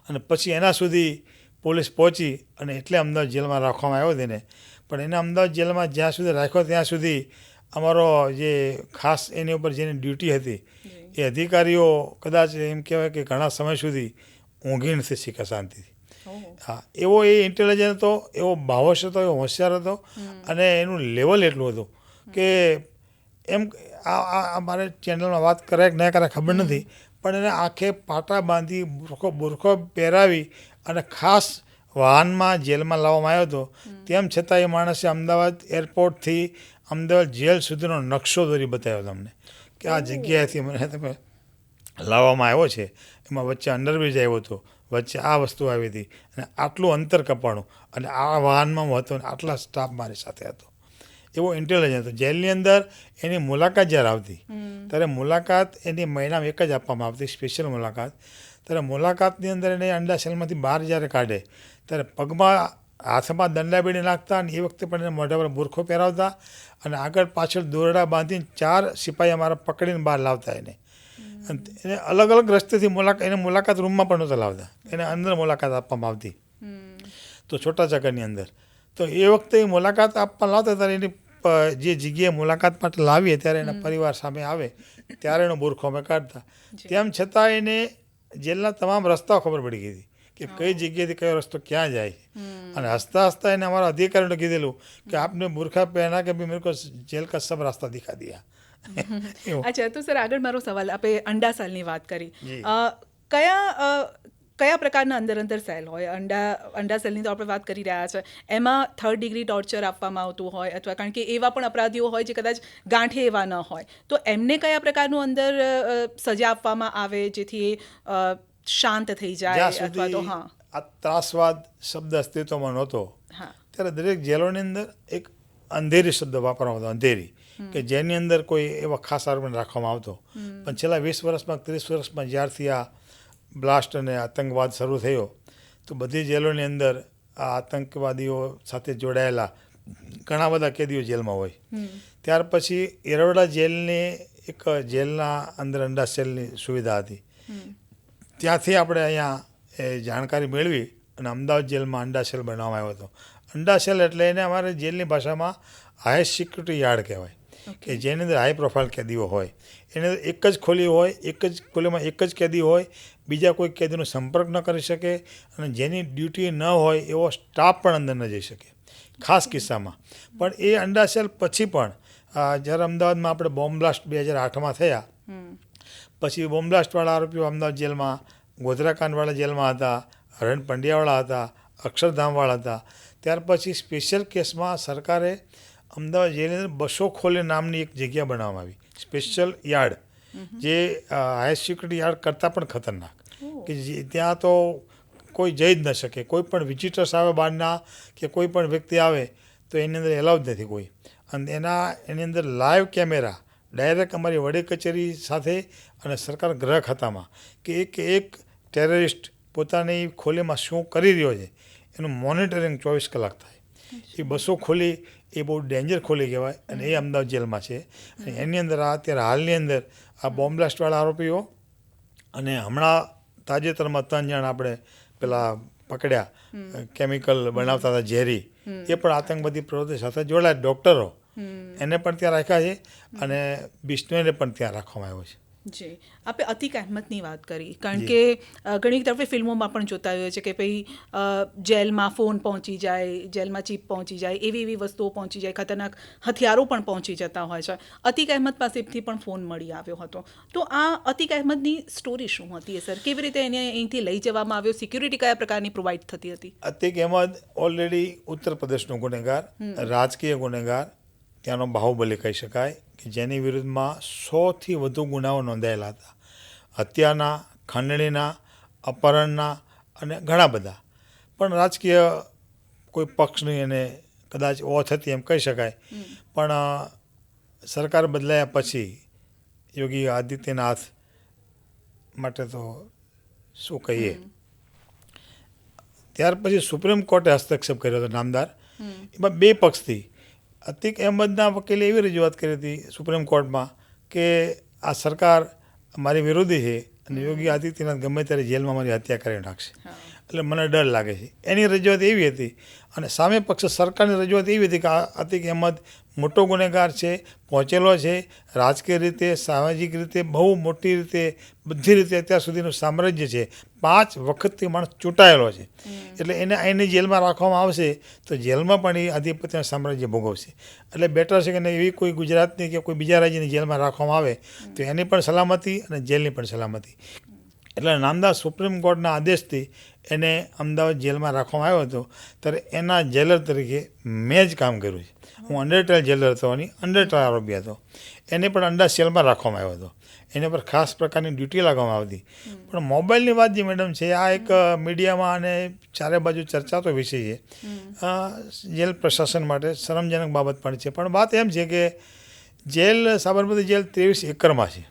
અને પછી એના સુધી પોલીસ પહોંચી અને એટલે અમદાવાદ જેલમાં રાખવામાં આવ્યો તેને. પણ એને અમદાવાદ જેલમાં જ્યાં સુધી રાખ્યો ત્યાં સુધી અમારો જે ખાસ એની ઉપર જેની ડ્યુટી હતી એ અધિકારીઓ કદાચ એમ કહેવાય કે ઘણા સમય સુધી ઊંઘી નથી શીખ્યા શાંતિથી. હા, એવો એ ઇન્ટેલિજન્ટ હતો, એવો બાહોશ હતો, એવો હોશિયાર હતો અને એનું લેવલ એટલું હતું કે એમ આ મારે ચેનલમાં વાત કરાય કે ના કરાય ખબર નથી, પણ એને આંખે પાટા બાંધી બુરખો પહેરાવી અને ખાસ વાહનમાં જેલમાં લાવવામાં આવ્યો હતો. તેમ છતાં એ માણસે અમદાવાદ એરપોર્ટથી અમદાવાદ જેલ સુધીનો નકશો દોરી બતાવ્યો તમને કે આ જગ્યાએથી મને તમે લાવવામાં આવ્યો છે. એમાં વચ્ચે અંડરબ્રિજ આવ્યો હતો, વચ્ચે આ વસ્તુ આવી હતી અને આટલું અંતર કપાણું અને આ વાહનમાં હું હતો અને આટલા સ્ટાફ મારી સાથે હતો. એવો ઇન્ટેલિજન્ટ હતો. જેલની અંદર એની મુલાકાત જ્યારે આવતી ત્યારે મુલાકાત એની મહિનામાં એક જ આપવામાં આવતી, સ્પેશિયલ મુલાકાત. ત્યારે મુલાકાતની અંદર એને અંડા સેલમાંથી બહાર જ્યારે કાઢે ત્યારે પગમાં હાથમાં દંડાબીડી નાખતા અને એ વખતે પણ એને મોઢા પર બુરખો પહેરાવતા અને આગળ પાછળ દોરડા બાંધીને 4 સિપાહી અમારા પકડીને બહાર લાવતા એને. એને અલગ અલગ રસ્તેથી એને મુલાકાત રૂમમાં પણ નહોતા લાવતા, એને અંદર મુલાકાત આપવામાં આવતી. તો છોટાઉદેપુરની અંદર તો એ વખતે એ મુલાકાત આપવા લાવતા ત્યારે એની જે જગ્યાએ મુલાકાત માટે લાવીએ ત્યારે એના પરિવાર સામે આવે ત્યારે એનો બુરખો અમે કાઢતા. તેમ છતાં એને જેલના તમામ રસ્તાઓ ખબર પડી ગઈ હતી કે કઈ જગ્યાએથી કયો રસ્તો ક્યાં જાય. અને હસતા હસતા એને અમારા અધિકારીઓને કીધેલું કે આપને બુરખા પહેના કે ભી મેરે કો જેલ કા સબ રાસ્તા દિખા દિયા. અચ્છા, તો સર આગળ મારો સવાલ, આપણે અંડાસાલની વાત કરી. કયા પ્રકારના અંદર સેલ હોય? અંડા સેલની તો આપણે વાત કરી રહ્યા છે, એમાં 3rd ડિગ્રી ટોર્ચર આપવામાં આવતું હોય અથવા કારણ કે એવા પણ અપરાધીઓ હોય જે કદાચ ગાંઠે એવા ન હોય, તો એમને કયા પ્રકારનું અંદર સજા આપવામાં આવે જેથી શાંત થઈ જાય અથવા તો આ ત્રાસવાદ શબ્દ અસ્તિત્વમાં નહોતો ત્યારે દરેક જેલોની અંદર એક અંધેરી શબ્દ વાપરવામાં આવતો, અંધેરી, કે જેની અંદર કોઈ એવા ખાસ આરોપીને રાખવામાં આવતો. પણ છેલ્લા 20 વર્ષમાં 30 વર્ષમાં જ્યારથી આ બ્લાસ્ટ અને આતંકવાદ શરૂ થયો તો બધી જેલોની અંદર આ આતંકવાદીઓ સાથે જોડાયેલા ઘણા બધા કેદીઓ જેલમાં હોય. ત્યાર પછી એરવડા જેલની એક જેલના અંદર અંડા સેલની સુવિધા હતી. ત્યાંથી આપણે અહીંયા એ જાણકારી મેળવી અને અમદાવાદ જેલમાં અંડા સેલ બનાવવામાં આવ્યો હતો. અંડા સેલ એટલે એને અમારે જેલની ભાષામાં હાઈ સિક્યુરિટી યાર્ડ કહેવાય, કે જેની અંદર હાઈ પ્રોફાઇલ કેદીઓ હોય. એને એક જ ખોલી હોય, એક જ ખોલીમાં એક જ કેદી હોય, બીજા કોઈ કેદીનો સંપર્ક ન કરી શકે અને જેની ડ્યુટી ન હોય એવો સ્ટાફ પણ અંદર ન જઈ શકે ખાસ કિસ્સામાં. પણ એ અંડા સેલ પછી પણ જ્યારે અમદાવાદમાં આપણે બોમ્બ બ્લાસ્ટ 2008માં થયા પછી બોમ્બ બ્લાસ્ટવાળા આરોપીઓ અમદાવાદ જેલમાં, ગોધરાકાંડવાળા જેલમાં હતા, હરણ પંડ્યાવાળા હતા, અક્ષરધામવાળા હતા. ત્યાર પછી સ્પેશિયલ કેસમાં સરકારે અમદાવાદ જેલની અંદર 200 ખોલે નામની એક જગ્યા બનાવવામાં આવી, સ્પેશિયલ યાર્ડ, જે હાઈ સિક્યુરિટી યાર્ડ કરતાં પણ ખતરનાક, કે ત્યાં તો કોઈ જઈ જ ન શકે. કોઈ પણ વિઝિટર્સ આવે બહારના કે કોઈ પણ વ્યક્તિ આવે તો એની અંદર એલાઉડ નથી કોઈ. અને એની અંદર લાઈવ કેમેરા ડાયરેક્ટ અમારી વડી કચેરી સાથે અને સરકાર ગૃહ ખાતામાં કે એક ટેરરિસ્ટ પોતાની ખોલીમાં શું કરી રહ્યો છે એનું મોનિટરિંગ 24 કલાક થાય. એ 200 ખોલી એ બહુ ડેન્જર ખોલી કહેવાય અને એ અમદાવાદ જેલમાં છે. અને એની અંદર અત્યારે હાલની અંદર આ બોમ્બ બ્લાસ્ટવાળા આરોપીઓ અને હમણાં તાજેતરમાં 3 જણ આપણે પેલા પકડ્યા કેમિકલ બનાવતા હતા ઝેરી, એ પણ આતંકવાદી પ્રવૃત્તિ સાથે જોડાયા ડૉક્ટરો, એને પણ ત્યાં રાખ્યા છે અને બિશ્નોઈને પણ ત્યાં રાખવામાં આવ્યો છે. જી, આપણે અતિક અહેમદની વાત કરી, કારણ કે ઘણી તરફે ફિલ્મોમાં પણ જોતા હોઈએ છે કે ભાઈ જેલમાં ફોન પહોંચી જાય, જેલમાં ચીપ પહોંચી જાય, એવી વસ્તુઓ પહોંચી જાય, ખતરનાક હથિયારો પણ પહોંચી જતા હોય છે. અતિક અહેમદ પાસેથી પણ ફોન મળી આવ્યો હતો. તો આ અતિક અહેમદની સ્ટોરી શું હતી સર? કેવી રીતે એને અહીંથી લઈ જવામાં આવ્યો? સિક્યુરિટી કયા પ્રકારની પ્રોવાઈડ થતી હતી? અતિક અહેમદ ઓલરેડી ઉત્તર પ્રદેશનો ગુનેગાર, રાજકીય ગુનેગાર, ત્યાંનો બાહુબલી કહી શકાય, કે જેની વિરુદ્ધમાં 100થી વધુ ગુનાઓ નોંધાયેલા હતા, હત્યાના, ખંડણીના, અપહરણના અને ઘણા બધા. પણ રાજકીય કોઈ પક્ષની એને કદાચ ઓથ હતી એમ કહી શકાય. પણ સરકાર બદલાયા પછી યોગી આદિત્યનાથ માટે તો શું કહીએ, ત્યાર પછી સુપ્રીમ કોર્ટે હસ્તક્ષેપ કર્યો હતો નામદાર એમાં બે પક્ષથી અતિક અહેમદના વકીલે એવી રજૂઆત કરી હતી સુપ્રીમ કોર્ટમાં કે આ સરકાર મારી વિરોધી છે અને યોગી આદિત્યનાથ ગમે ત્યારે જેલમાં મારી હત્યા કરી નાખશે, એટલે મને ડર લાગે છે. એની રજૂઆત એવી હતી. અને સામે પક્ષ સરકારની રજૂઆત એવી હતી કે આ અતિક અહેમદ મોટો ગુનેગાર છે, પહોંચેલો છે, રાજકીય રીતે, સામાજિક રીતે, બહુ મોટી રીતે, બધી રીતે અત્યાર સુધીનું સામ્રાજ્ય છે, 5 વખતથી માણસ ચૂંટાયેલો છે, એટલે એને જેલમાં રાખવામાં આવશે તો જેલમાં પણ એ આધિપત્યનું સામ્રાજ્ય ભોગવશે. એટલે બેટર છે કે એવી કોઈ ગુજરાતની કે કોઈ બીજા રાજ્યની જેલમાં રાખવામાં આવે તો એની પણ સલામતી અને જેલની પણ સલામતી. એટલે નામદાર સુપ્રીમ કોર્ટના આદેશથી એને અમદાવાદ જેલમાં રાખવામાં આવ્યો હતો. ત્યારે એના જેલર તરીકે મેં જ કામ કર્યું છે. હું અંડર ટ્રાયલ જેલર હતો અને અંડર ટ્રાયલ આરોપી હતો. એને પણ અંડા સેલમાં રાખવામાં આવ્યો હતો. એના પર ખાસ પ્રકારની ડ્યુટી લાગવામાં આવતી. પણ મોબાઈલની વાત જે મેડમ છે, આ એક મીડિયામાં અને ચારે બાજુ ચર્ચાતો વિષય છે. જેલ પ્રશાસન માટે શરમજનક બાબત પણ છે. પણ વાત એમ છે કે જેલ, સાબરમતી જેલ 23 એકરમાં છે,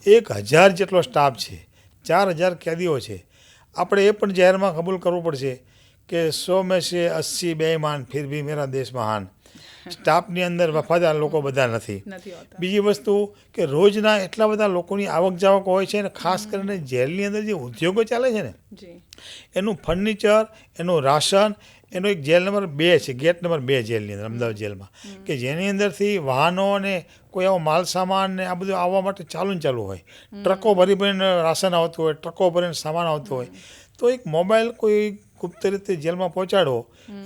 1000 જેટલો સ્ટાફ છે, 4000 કેદીઓ છે. આપણે એ પણ જાહેરમાં કબૂલ કરવું પડશે કે 100 મેં સે 80 બેઈમાન ફિર ભી મેરા દેશ મહાન. સ્ટાફની અંદર વફાદાર લોકો બધા નથી. બીજી વસ્તુ કે રોજના એટલા બધા લોકોની આવક જાવક હોય છે, અને ખાસ કરીને જેલની અંદર જે ઉદ્યોગો ચાલે છે ને, એનું ફર્નિચર, એનું રાશન, એનો એક જેલ નંબર 2 છે, ગેટ નંબર 2 જેલની અંદર, અમદાવાદ જેલમાં, કે જેની અંદરથી વાહનો અને કોઈ આવો માલ સામાન ને આ બધું આવવા માટે ચાલુ હોય. ટ્રકો ભરીને રાશન આવતું હોય, ટ્રકો ભરીને સામાન આવતો હોય. તો એક મોબાઈલ કોઈ ગુપ્ત રીતે જેલમાં પહોંચાડવો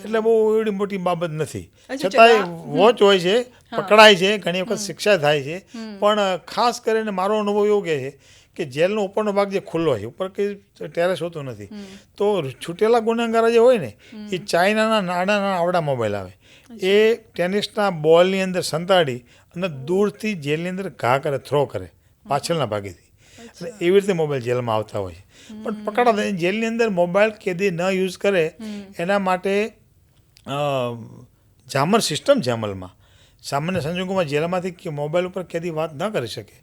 એટલે બહુ એવડી મોટી બાબત નથી. છતાંય વોચ હોય છે, પકડાય છે, ઘણી વખત શિક્ષા થાય છે. પણ ખાસ કરીને મારો અનુભવ એવો કહે છે કે જેલનો ઉપરનો ભાગ જે ખુલ્લો છે, ઉપર કંઈ ટેરેસ હોતું નથી, તો છૂટેલા ગુનેગારો જે હોય ને, એ ચાઇનાના નાના આવડા મોબાઈલ આવે, એ ટેનિસના બોલની અંદર સંતાડી અને દૂરથી જેલની અંદર ઘા કરે, થ્રો કરે પાછળના ભાગેથી. અને એવી રીતે મોબાઈલ જેલમાં આવતા હોય છે. પણ પકડાતા જેલની અંદર મોબાઈલ કેદી ન યુઝ કરે એના માટે જામર સિસ્ટમ છે અમલમાં. સામાન્ય સંજોગોમાં જેલમાંથી મોબાઈલ ઉપર કેદી વાત ન કરી શકે.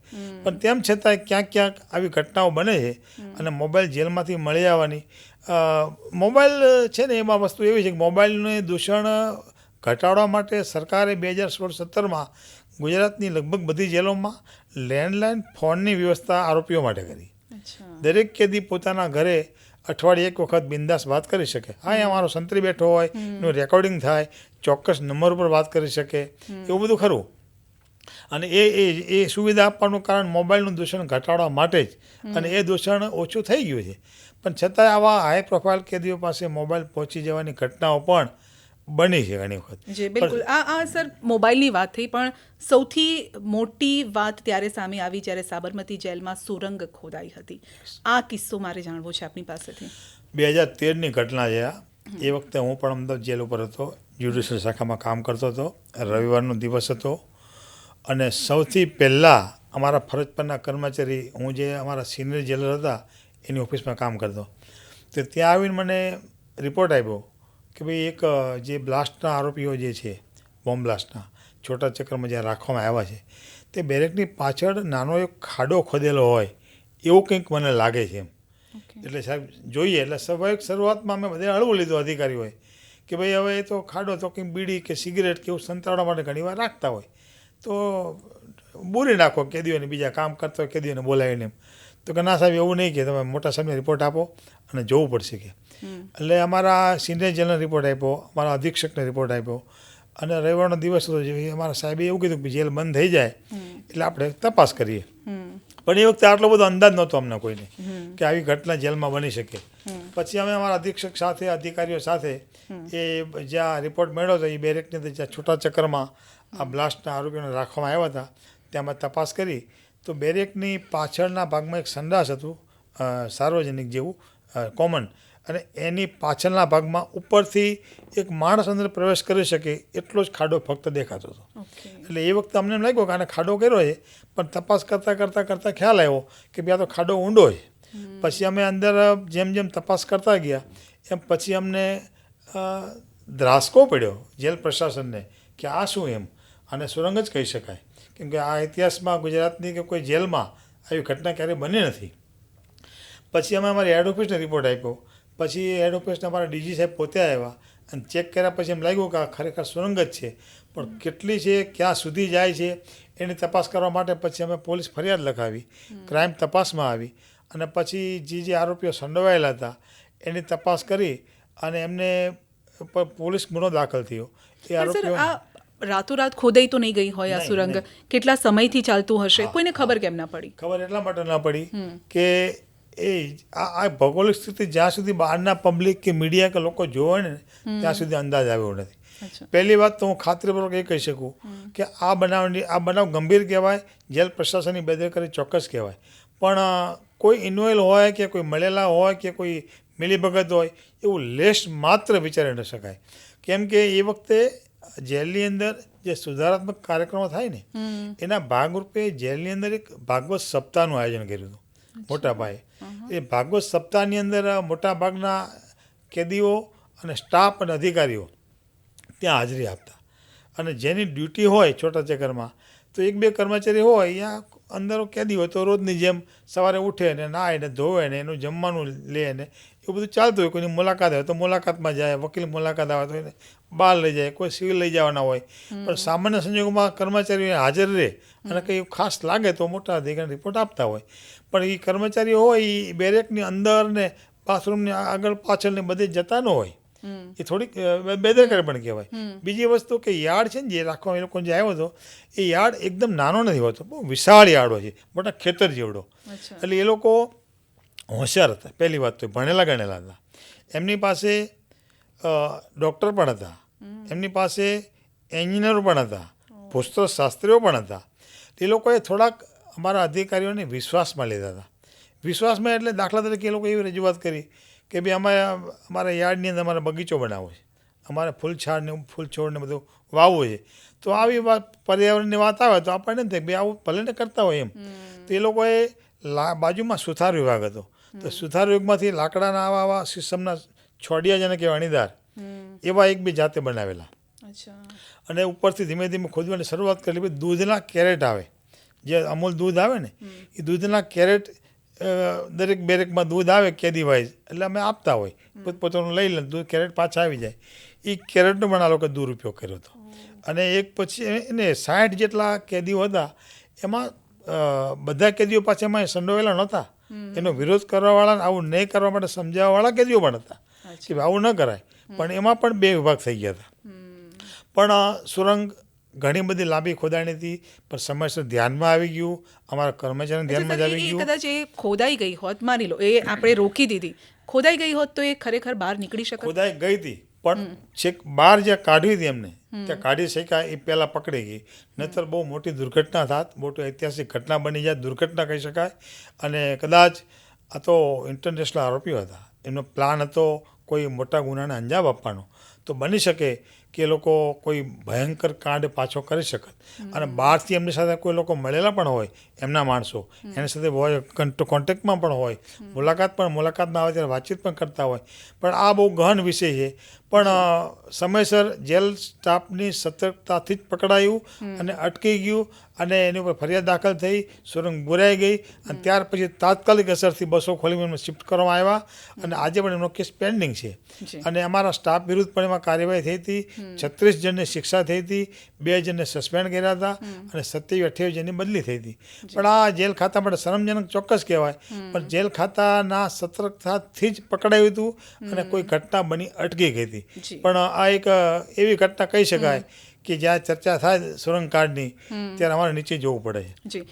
પણ તેમ છતાં ક્યાંક આવી ઘટનાઓ બને છે. અને મોબાઈલ જેલમાંથી મળી આવવાની, મોબાઈલ છે ને, એમાં વસ્તુ એવી છે કે મોબાઈલનું દૂષણ ઘટાડવા માટે સરકારે 2016-17માં ગુજરાતની લગભગ બધી જેલોમાં લેન્ડલાઇન ફોનની વ્યવસ્થા આરોપીઓ માટે કરી. દરેક કેદી પોતાના ઘરે અઠવાડિયે એક વખત બિંદાસ વાત કરી શકે. હા, એ અમારો સંતરી બેઠો હોય, એનું રેકોર્ડિંગ થાય, ચોક્કસ નંબર ઉપર વાત કરી શકે, એવું બધું ખરું. અને એ સુવિધા આપવાનું કારણ મોબાઈલનું દૂષણ ઘટાડવા માટે જ. અને એ દૂષણ ઓછું થઈ ગયું છે. પણ છતાંય આવા હાઈ પ્રોફાઇલ કેદીઓ પાસે મોબાઈલ પહોંચી જવાની ઘટનાઓ પણ બની છે ઘણી વખત. જી બિલકુલ. આ સર મોબાઈલની વાત થઈ, પણ સૌથી મોટી વાત ત્યારે સામે આવી જ્યારે સાબરમતી જેલમાં સુરંગ ખોદાઈ હતી. આ કિસ્સો મારે જાણવો છે આપની પાસેથી. 2013ની ઘટના છે આ. એ વખતે હું પણ અમદાવાદ જેલ ઉપર હતો, જ્યુડિશિયલ શાખામાં કામ કરતો હતો. રવિવારનો દિવસ હતો અને સૌથી પહેલાં અમારા ફરજ પરના કર્મચારી, હું જે અમારા સિનિયર જેલર હતા એની ઓફિસમાં કામ કરતો, તો ત્યાં આવીને મને રિપોર્ટ આપ્યો કે ભાઈ એક જે બ્લાસ્ટના આરોપીઓ જે છે, બોમ્બ બ્લાસ્ટના છોટા ચક્રમાં જ્યાં રાખવામાં આવ્યા છે, તે બેરેકની પાછળ નાનો એક ખાડો ખોદેલો હોય એવું કંઈક મને લાગે છે એમ. એટલે સાહેબ જોઈએ, એટલે સ્વાભાવિક શરૂઆતમાં અમે બધે હળવું લીધું અધિકારીઓએ કે ભાઈ હવે એ તો ખાડો તો કંઈક બીડી કે સિગરેટ કે એવું સંતાડવા માટે ઘણીવાર રાખતા હોય, તો બૂરી નાખો કેદીઓને, બીજા કામ કરતા હોય કેદીઓને બોલાવીને એમ. તો કે ના સાહેબ, એવું નહીં, કે તમે મોટા સાહેબને રિપોર્ટ આપો અને જોવું પડશે કે. એટલે અમારા સિનિયર જેલને રિપોર્ટ આપ્યો, અમારા અધિક્ષકને રિપોર્ટ આપ્યો. અને રવિવારનો દિવસ હતો, અમારા સાહેબે એવું કીધું કે જેલ બંધ થઈ જાય એટલે આપણે તપાસ કરીએ. પણ એ વખતે આટલો બધો અંદાજ નહોતો અમને કોઈને કે આવી ઘટના જેલમાં બની શકે. પછી અમે અમારા અધિક્ષક સાથે, અધિકારીઓ સાથે એ જ્યાં રિપોર્ટ મળ્યો હતો એ બેરેકની અંદર જ્યાં છૂટા ચક્રમાં આ બ્લાસ્ટના આરોપીઓને રાખવામાં આવ્યા હતા, ત્યાંમાં તપાસ કરી તો બેરેકની પાછળના ભાગમાં એક સંડાસ હતું, સાર્વજનિક જેવું, કોમન, અને એની પાછળના ભાગમાં ઉપરથી એક માણસ અંદર પ્રવેશ કરી શકે એટલો જ ખાડો ફક્ત દેખાતો હતો. એટલે એ વખતે અમને એમ લાગ્યો કે આને ખાડો કર્યો છે, પણ તપાસ કરતાં ખ્યાલ આવ્યો કે ભાઈ આ તો ખાડો ઊંડો છે. પછી અમે અંદર જેમ તપાસ કરતા ગયા એમ પછી અમને ધ્રાસકો પડ્યો જેલ પ્રશાસનને કે આ શું એમ, આને સુરંગ જ કહી શકાય, કેમ કે આ ઇતિહાસમાં ગુજરાતની કે કોઈ જેલમાં આવી ઘટના ક્યારેય બની નથી. પછી અમે અમારી હેડ ઓફિસને રિપોર્ટ આપ્યો. પછી હેડ ઓફિસના અમારા ડીજી સાહેબ પોતે આવ્યા અને ચેક કર્યા પછી એમ લાગ્યું કે આ ખરેખર સુરંગ જ છે, પણ કેટલી છે, ક્યાં સુધી જાય છે એની તપાસ કરવા માટે પછી અમે પોલીસ ફરિયાદ લખાવી, ક્રાઇમ તપાસમાં આવી અને પછી જે આરોપીઓ સંડોવાયેલા હતા એની તપાસ કરી અને એમને પર પોલીસ ગુનો દાખલ થયો. એ સર આરોપીઓ આ રાતોરાત ખોદાઈ તો નહીં ગઈ હોય આ નહીં, સુરંગ, નહીં. કેટલા સમયથી ચાલતું હશે, હા, કોઈને ખબર કેમ ના પડી? ખબર એટલા માટે ના પડી કે એ આ ભૌગોલિક સ્થિતિ જ્યાં સુધી બહારના પબ્લિક કે મીડિયા કે લોકો જોવે ને ત્યાં સુધી અંદાજ આવ્યો નથી. અચ્છા. પહેલી વાત તો હું ખાતરીપૂર્વક એ કહી શકું કે આ બનાવ ગંભીર કહેવાય, જેલ પ્રશાસનની બેદરકારી ચોક્કસ કહેવાય, પણ કોઈ ઇન્વોલ્વ હોય કે કોઈ મળેલા હોય કે કોઈ મિલીભગત હોય એવું લેશ માત્ર વિચારી ન શકાય. કેમ કે એ વખતે જેલની અંદર જે સુધારાત્મક કાર્યક્રમો થાય ને એના ભાગરૂપે જેલની અંદર એક ભાગવત સપ્તાહનું આયોજન કર્યું હતું મોટા પાયે. એ ભાગવત સપ્તાહની અંદર મોટા ભાગના કેદીઓ અને સ્ટાફ અને અધિકારીઓ ત્યાં હાજરી આપતા અને જેની ડ્યુટી હોય છોટા ચક્કરમાં તો એક બે કર્મચારી હોય અહીંયા અંદર કેદી હોય તો રોજની જેમ સવારે ઉઠે ને નાહે ને ધોવે ને એનું જમવાનું લે ને એવું બધું ચાલતું હોય. કોઈની મુલાકાત હોય તો મુલાકાતમાં જાય, વકીલ મુલાકાત આવે તો એને બહાર લઈ જાય, કોઈ સિવિલ લઈ જવાના હોય, પણ સામાન્ય સંજોગોમાં કર્મચારીઓ હાજર રહે અને કંઈ ખાસ લાગે તો મોટા અધિકારી રિપોર્ટ આપતા હોય. પણ એ કર્મચારીઓ હોય એ બેરેકની અંદર ને બાથરૂમની આગળ પાછળ ને બધે જતા ન હોય, એ થોડીક બેદરકારી પણ કહેવાય. બીજી વસ્તુ કે યાર્ડ છે ને જે રાખવા એ લોકો જે આવ્યો હતો એ યાર્ડ એકદમ નાનો નથી હોતો, બહુ વિશાળ યાર્ડ હોય છે, મોટા ખેતર જેવડો. એટલે એ લોકો હોશિયાર હતા. પહેલી વાત તો ભણેલા ગણેલા હતા. એમની પાસે ડૉક્ટર પણ હતા, એમની પાસે એન્જિનિયરો પણ હતા, ભૂસ્તરશાસ્ત્રીઓ પણ હતા. એ લોકોએ થોડાક અમારા અધિકારીઓને વિશ્વાસમાં લીધા હતા. વિશ્વાસમાં એટલે દાખલા તરીકે એ લોકો એવી રજૂઆત કરી કે ભાઈ અમારા યાર્ડની અંદર અમારે બગીચો બનાવવો છે, અમારે ફૂલ છોડને બધું વાવવું છે, તો આવી વાત પર્યાવરણની વાત આવે તો આપણને થાય ભાઈ આવું ભલે ને કરતા હોય એમ. તો એ લોકોએ બાજુમાં સુથાર વિભાગ હતો, તો સુથાર વિભાગમાંથી લાકડાના આવા સિસ્ટમના છોડિયા જેને કહેવાય અણીદાર એવા એક બી જાતે બનાવેલા. અને ઉપરથી ધીમે ધીમે ખોદવાની શરૂઆત કરી. દૂધના કેરેટ આવે, જે અમૂલ દૂધ આવે ને એ દૂધના કેરેટ દરેક બેરેકમાં દૂધ આવે કેદી વાઇઝ, એટલે અમે આપતા હોય, પોતપોતાનું લઈ લે, દૂધ કેરેટ પાછા આવી જાય. એ કેરેટનો પણ આ લોકો દુરુપયોગ કર્યો હતો. અને એક પછી એને 60 જેટલા કેદીઓ હતા, એમાં બધા કેદીઓ પાછા એમાં સંડોવાયેલા નહોતા. એનો વિરોધ કરવાવાળા, આવું નહીં કરવા માટે સમજાવવાવાળા કેદીઓ પણ હતા કે આવું ન કરાય, પણ એમાં પણ 2 વિભાગ થઈ ગયા હતા. પણ સુરંગ ઘણી બધી લાંબી ખોદાણી હતી, પણ સમયસર ધ્યાનમાં આવી ગયું, અમારા કર્મચારીને ધ્યાનમાં જ આવી ગયું. કદાચ એ ખોદાઈ ગઈ હોત, માની લો એ આપણે રોકી દીધી, ખોદાઈ ગઈ હોત તો એ ખરેખર બહાર નીકળી શકે. ખોદાઈ ગઈ હતી પણ છેક બહાર જ્યાં કાઢવી હતી એમને ત્યાં કાઢી શક્યા એ પહેલાં પકડી ગઈ, નહીંતર બહુ મોટી દુર્ઘટના થાત, મોટી ઐતિહાસિક ઘટના બની જાય, દુર્ઘટના કહી શકાય. અને કદાચ આ તો ઇન્ટરનેશનલ આરોપીઓ હતા, એમનો પ્લાન હતો કોઈ મોટા ગુનાને અંજામ આપવાનો, તો બની શકે કે એ લોકો કોઈ ભયંકર કાંડ પાછો કરી શકત. અને બહારથી એમની સાથે કોઈ લોકો મળેલા પણ હોય, એમના માણસો એની સાથે હોય, કોન્ટેક્ટમાં પણ હોય, મુલાકાતમાં આવે ત્યારે વાતચીત પણ કરતા હોય. પણ આ બહુ ગહન વિષય છે. પણ સમયસર જેલ સ્ટાફની સતર્કતાથી જ પકડાયું અને અટકી ગયું અને એની ઉપર ફરિયાદ દાખલ થઈ, સુરંગ બુરાઈ ગઈ અને ત્યાર પછી તાત્કાલિક અસરથી બસો ખોલીને એમને શિફ્ટ કરવામાં આવ્યા અને આજે પણ એમનો કેસ પેન્ડિંગ છે. અને અમારા સ્ટાફ વિરુદ્ધ પણ એમાં કાર્યવાહી થઈ હતી. 36 જણની શિક્ષા થઈ હતી, 2 જણને સસ્પેન્ડ કર્યા હતા અને 27-28 જણની બદલી થઈ હતી. પણ આ જેલ ખાતા માટે શરમજનક ચોક્કસ કહેવાય, પણ જેલ ખાતાના સતર્કતાથી જ પકડાયું હતું અને કોઈ ઘટના બની અટકી ગઈ હતી. પણ આ એક એવી ઘટના કહી શકાય કે જ્યાં ચર્ચા થાય સુરંગકાંડની ત્યારે અમારે નીચે જોવું પડે છે. જી,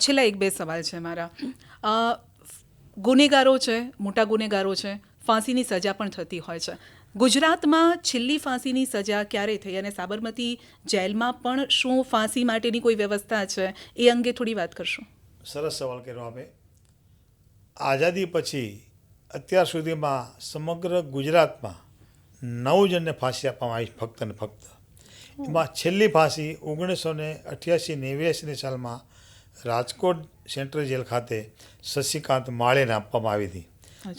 છેલ્લા 1-2 સવાલ છે મારા. ગુનેગારો છે, મોટા ગુનેગારો છે, ફાંસીની સજા પણ થતી હોય છે. ગુજરાતમાં છેલ્લી ફાંસીની સજા ક્યારે થઈ અને સાબરમતી જેલમાં પણ શું ફાંસી માટેની કોઈ વ્યવસ્થા છે, એ અંગે થોડી વાત કરશો? સરસ સવાલ કર્યો આપે. આઝાદી પછી અત્યાર સુધીમાં સમગ્ર ગુજરાતમાં 9 જણને ફાંસી આપવામાં આવી, ફક્ત ને ફક્ત. એમાં છેલ્લી ફાંસી 1988-89 સાલમાં રાજકોટ સેન્ટ્રલ જેલ ખાતે શશિકાંત માળેને આપવામાં આવી હતી.